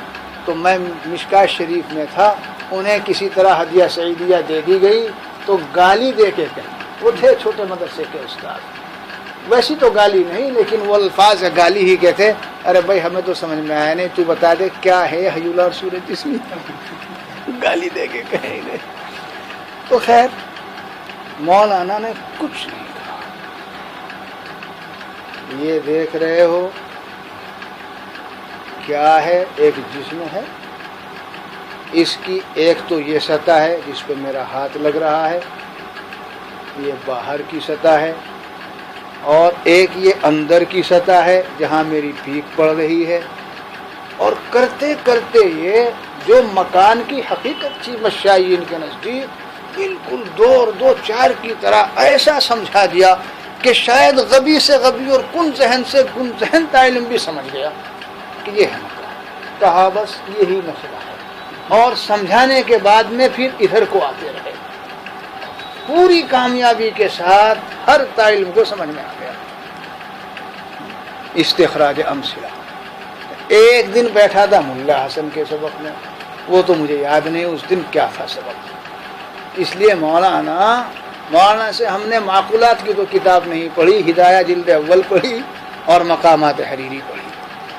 تو میں مشکاۃ شریف میں تھا، انہیں کسی طرح ہدیہ سعیدیہ دے دی گئی تو گالی دے کے کہیں، وہ تھے چھوٹے مدرسے کے استاد، ویسی تو گالی نہیں لیکن وہ الفاظ گالی ہی کے تھے، ارے بھائی ہمیں تو سمجھ میں آیا نہیں، تو بتا دے کیا ہے حیولہ اور صورت جسمیہ، گالی دے کے کہیں گے۔ تو خیر مولانا نے کچھ نہیں کہا۔ یہ دیکھ رہے ہو کیا ہے؟ ایک جسم ہے، اس کی ایک تو یہ سطح ہے جس پہ میرا ہاتھ لگ رہا ہے، یہ باہر کی سطح ہے، اور ایک یہ اندر کی سطح ہے جہاں میری پیک پڑ رہی ہے، اور کرتے کرتے یہ جو مکان کی حقیقت تھی مشائیین کے نزدیک بالکل دو چار کی طرح ایسا سمجھا دیا کہ شاید غبی سے غبی اور کن ذہن سے کن ذہن علم بھی سمجھ گیا کہ یہ ہے مکان۔ کہا بس یہی مسئلہ ہے، اور سمجھانے کے بعد میں پھر ادھر کو آتے رہے، پوری کامیابی کے ساتھ ہر علم کو سمجھ میں آ گیا۔ استخراج امثلہ۔ ایک دن بیٹھا تھا ملا حسن کے سبق میں، وہ تو مجھے یاد نہیں اس دن کیا تھا سبق، اس لیے مولانا سے ہم نے معقولات کی تو کتاب نہیں پڑھی، ہدایہ جلد اول پڑھی اور مقامات حریری پڑھی،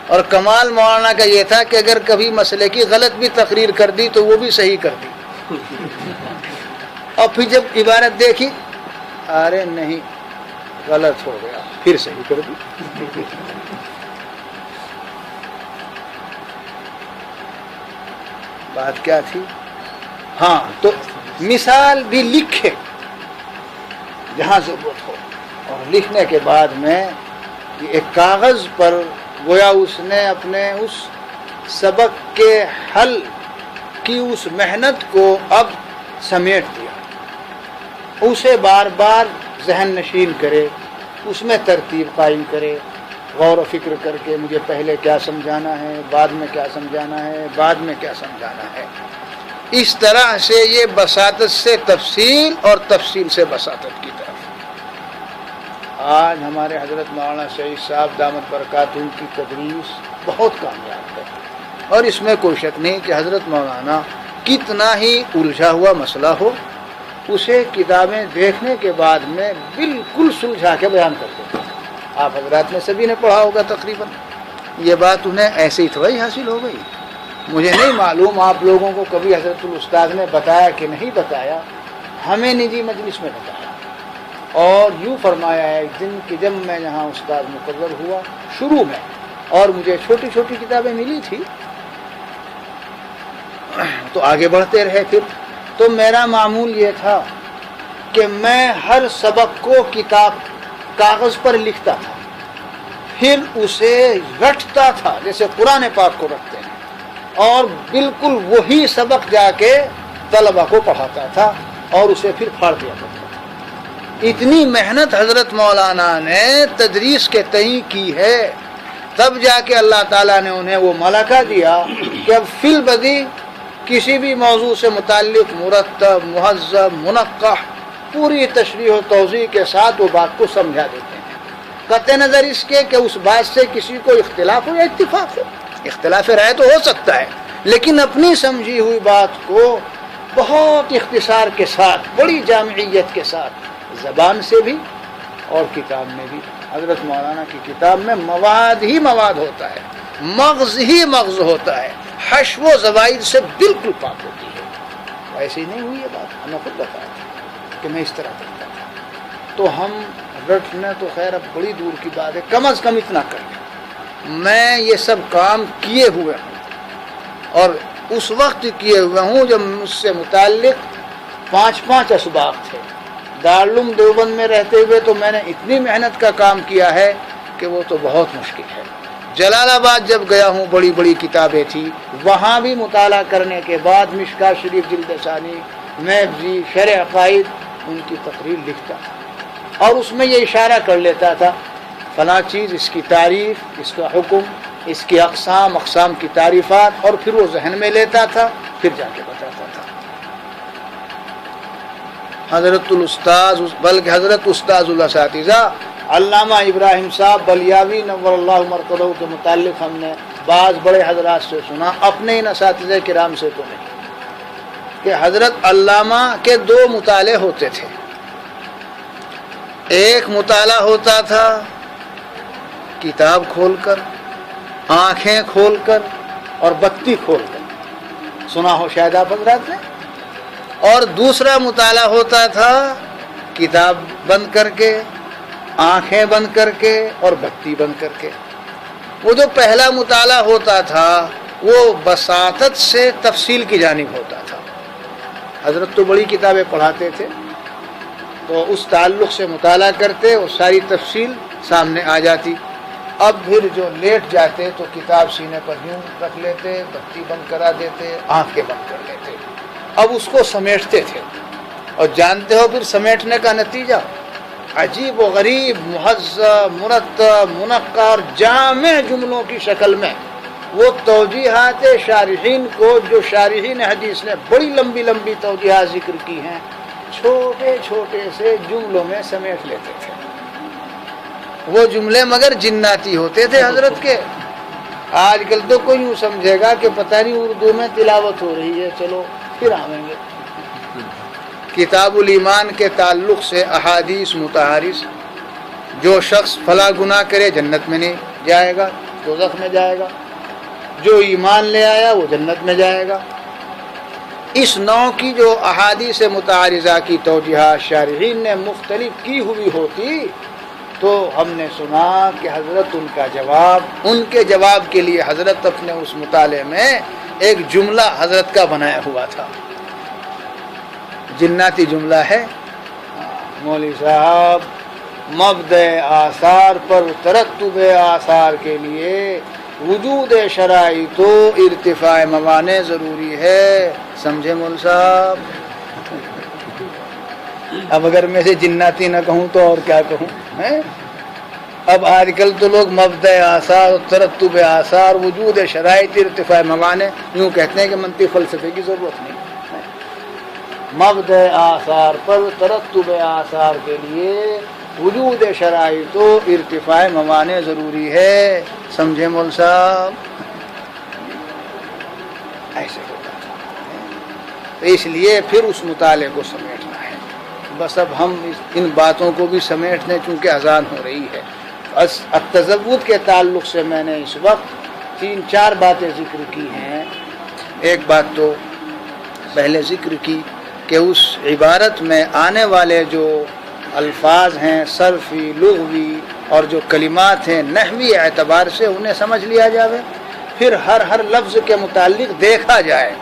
اور کمال مولانا کا یہ تھا کہ اگر کبھی مسئلے کی غلط بھی تقریر کر دی تو وہ بھی صحیح کر دی، اور پھر جب عبارت دیکھی ارے نہیں غلط ہو گیا پھر صحیح کر دی۔ بات کیا تھی؟ ہاں، تو مثال بھی لکھے جہاں ضرورت ہو، اور لکھنے کے بعد میں ایک کاغذ پر گویا اس نے اپنے اس سبق کے حل کی اس محنت کو اب سمیٹ دیا، اسے بار بار ذہن نشین کرے، اس میں ترتیب قائم کرے، غور و فکر کر کے مجھے پہلے کیا سمجھانا ہے، بعد میں کیا سمجھانا ہے، بعد میں کیا سمجھانا ہے۔ اس طرح سے یہ بساطت سے تفصیل اور تفصیل سے بساطت کی طرف۔ آج ہمارے حضرت مولانا سعید صاحب دامت برکاتہ کی تدریس بہت کامیاب ہے، اور اس میں کوئی شک نہیں کہ حضرت مولانا کتنا ہی الجھا ہوا مسئلہ ہو اسے کتابیں دیکھنے کے بعد میں بالکل سلجھا کے بیان کرتے ہیں۔ آپ حضرات نے سبھی نے پڑھا ہوگا تقریباً، یہ بات انہیں ایسے ہی تھوڑی حاصل ہو گئی۔ مجھے نہیں معلوم آپ لوگوں کو کبھی حضرت الاستاذ نے بتایا کہ نہیں بتایا، ہمیں نجی مجلس میں بتایا، اور یوں فرمایا ہے ایک دن کہ جب میں یہاں استاد مقرر ہوا شروع میں، اور مجھے چھوٹی چھوٹی کتابیں ملی تھی تو آگے بڑھتے رہے، پھر تو میرا معمول یہ تھا کہ میں ہر سبق کو کتاب کاغذ پر لکھتا تھا، پھر اسے رٹتا تھا جیسے قرآن پاک کو رٹتے ہیں، اور بالکل وہی سبق جا کے طلبہ کو پڑھاتا تھا اور اسے پھر پھاڑ دیا کرتا تھا۔ اتنی محنت حضرت مولانا نے تدریس کے تئیں کی ہے، تب جا کے اللہ تعالیٰ نے انہیں وہ ملکہ دیا کہ اب فی البدی کسی بھی موضوع سے متعلق مرتب، مہذب، منقح، پوری تشریح و توضیح کے ساتھ وہ بات کو سمجھا دیتے ہیں، قطع نظر اس کے کہ اس بات سے کسی کو اختلاف ہو یا اتفاق ہو۔ اختلاف رائے تو ہو سکتا ہے، لیکن اپنی سمجھی ہوئی بات کو بہت اختصار کے ساتھ، بڑی جامعیت کے ساتھ، زبان سے بھی اور کتاب میں بھی۔ حضرت مولانا کی کتاب میں مواد ہی مواد ہوتا ہے، مغز ہی مغز ہوتا ہے، حشو و زوائد سے بالکل پاک ہوتی ہے۔ ایسی نہیں ہوئی یہ بات، ہمیں خود بتایا تھا کہ میں اس طرح کرتا تھا۔ تو ہم رٹنا تو خیر اب بڑی دور کی بات ہے، کم از کم اتنا کریں۔ میں یہ سب کام کیے ہوئے ہوں، اور اس وقت کیے ہوئے ہوں جب مجھ سے متعلق 5 اسباق تھے۔ دارالعلوم دیوبند میں رہتے ہوئے تو میں نے اتنی محنت کا کام کیا ہے کہ وہ تو بہت مشکل ہے۔ جلال آباد جب گیا ہوں بڑی بڑی کتابیں تھیں، وہاں بھی مطالعہ کرنے کے بعد مشکات شریف جلد ثانی، میبزی، شرح عقائد، ان کی تقریر لکھتا تھا اور اس میں یہ اشارہ کر لیتا تھا فلاں چیز، اس کی تعریف، اس کا حکم، اس کی اقسام کی تعریفات، اور پھر وہ ذہن میں لیتا تھا، پھر جا کے بتاتا تھا۔ حضرت الاستاذ، بلکہ حضرت استاذ الاساتذہ علامہ ابراہیم صاحب بلیاوی نور اللہ مرکزہ کے متعلق ہم نے بعض بڑے حضرات سے سنا، اپنے ان اساتذہ کرام سے تو نہیں، کہ حضرت علامہ کے 2 مطالعے ہوتے تھے۔ ایک مطالعہ ہوتا تھا کتاب کھول کر، آنکھیں کھول کر اور بتی کھول کر، سنا ہو شاید آپ حضرات نے۔ اور دوسرا مطالعہ ہوتا تھا کتاب بند کر کے، آنکھیں بند کر کے اور بتی بند کر کے۔ وہ جو پہلا مطالعہ ہوتا تھا وہ بساطت سے تفصیل کی جانب ہوتا تھا۔ حضرت تو بڑی کتابیں پڑھاتے تھے، تو اس تعلق سے مطالعہ کرتے، وہ ساری تفصیل سامنے آ جاتی۔ اب پھر جو لیٹ جاتے تو کتاب سینے پر یوں رکھ لیتے، بتی بند کرا دیتے، آنکھیں بند کر لیتے، اب اس کو سمیٹتے تھے۔ اور جانتے ہو پھر سمیٹنے کا نتیجہ عجیب و غریب، مہذب، مرتب، منقح اور جامع جملوں کی شکل میں وہ توجیحات شارحین کو، جو شارحین حدیث نے بڑی لمبی لمبی توجیحات ذکر کی ہیں، چھوٹے چھوٹے سے جملوں میں سمیٹ لیتے تھے۔ وہ جملے مگر جناتی ہوتے تھے حضرت کے۔ آج کل تو کوئی یوں سمجھے گا کہ پتہ نہیں اردو میں تلاوت ہو رہی ہے، چلو پھر آئیں گے۔ کتاب الایمان کے تعلق سے احادیث متحرس، جو شخص فلاں گناہ کرے جنت میں نہیں جائے گا، دوزخ میں جائے گا، جو ایمان لے آیا وہ جنت میں جائے گا۔ اس نوع کی جو احادیث متعارضہ کی توجیحات شارحین نے مختلف کی ہوئی ہوتی تو ہم نے سنا کہ حضرت ان کے جواب کے لیے حضرت اپنے اس مطالعے میں ایک جملہ حضرت کا بنایا ہوا تھا، جناتی جملہ ہے، مولوی صاحب مبدأ آثار پر ترتب آثار کے لیے وجود شرائط و ارتفاع موانع ضروری ہے، سمجھے مول صاحب؟ اب اگر میں سے جناتی نہ کہوں تو اور کیا کہوں؟ اب آج کل تو لوگ مبدأ آثار ترتب آثار وجود شرائط ارتفاع موانع یوں کہتے ہیں کہ منطق فلسفے کی ضرورت نہیں۔ مبدأ آثار پر ترتب آثار کے لیے وجود شرائط و ارتفاع موانع ضروری ہے، سمجھے مول صاحب؟ ایسے ہوتا تھا، تو اس لیے پھر اس مطالعے کو سمیٹنا ہے۔ بس اب ہم ان باتوں کو بھی سمیٹ دیں چونکہ اذان ہو رہی ہے۔ التزود کے تعلق سے میں نے اس وقت 3-4 باتیں ذکر کی ہیں۔ ایک بات تو پہلے ذکر کی کہ اس عبارت میں آنے والے جو الفاظ ہیں صرفی، لغوی اور جو کلمات ہیں نحوی اعتبار سے انہیں سمجھ لیا جائے، پھر ہر لفظ کے متعلق دیکھا جائے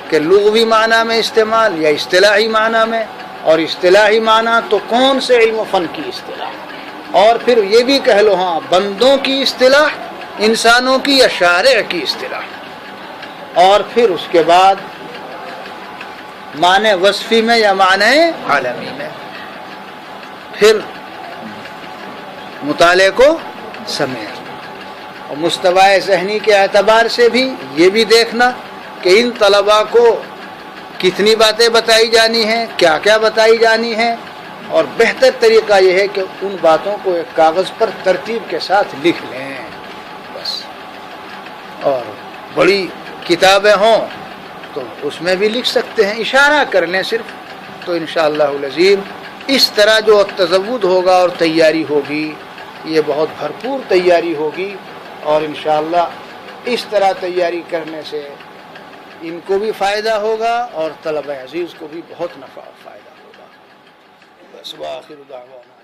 کہ لغوی معنی میں استعمال یا اصطلاحی معنی میں، اور اصطلاحی معنی تو کون سے علم و فن کی اصطلاح، اور پھر یہ بھی کہہ لو ہاں بندوں کی اصطلاح، انسانوں کی یا شارع کی اصطلاح، اور پھر اس کے بعد معنی وصفی میں یا معنی عالمی میں، پھر مطالعے کو سمیت، اور مستوی ذہنی کے اعتبار سے بھی یہ بھی دیکھنا کہ ان طلباء کو کتنی باتیں بتائی جانی ہیں، کیا کیا بتائی جانی ہیں، اور بہتر طریقہ یہ ہے کہ ان باتوں کو ایک کاغذ پر ترتیب کے ساتھ لکھ لیں بس، اور بڑی کتابیں ہوں تو اس میں بھی لکھ سکتے ہیں، اشارہ کر لیں صرف، تو انشاءاللہ العظیم اس طرح جو تزود ہوگا اور تیاری ہوگی یہ بہت بھرپور تیاری ہوگی، اور انشاءاللہ اس طرح تیاری کرنے سے ان کو بھی فائدہ ہوگا اور طلبہ عزیز کو بھی بہت نفع اور فائدہ ہوگا۔ بس وآخر دعوانا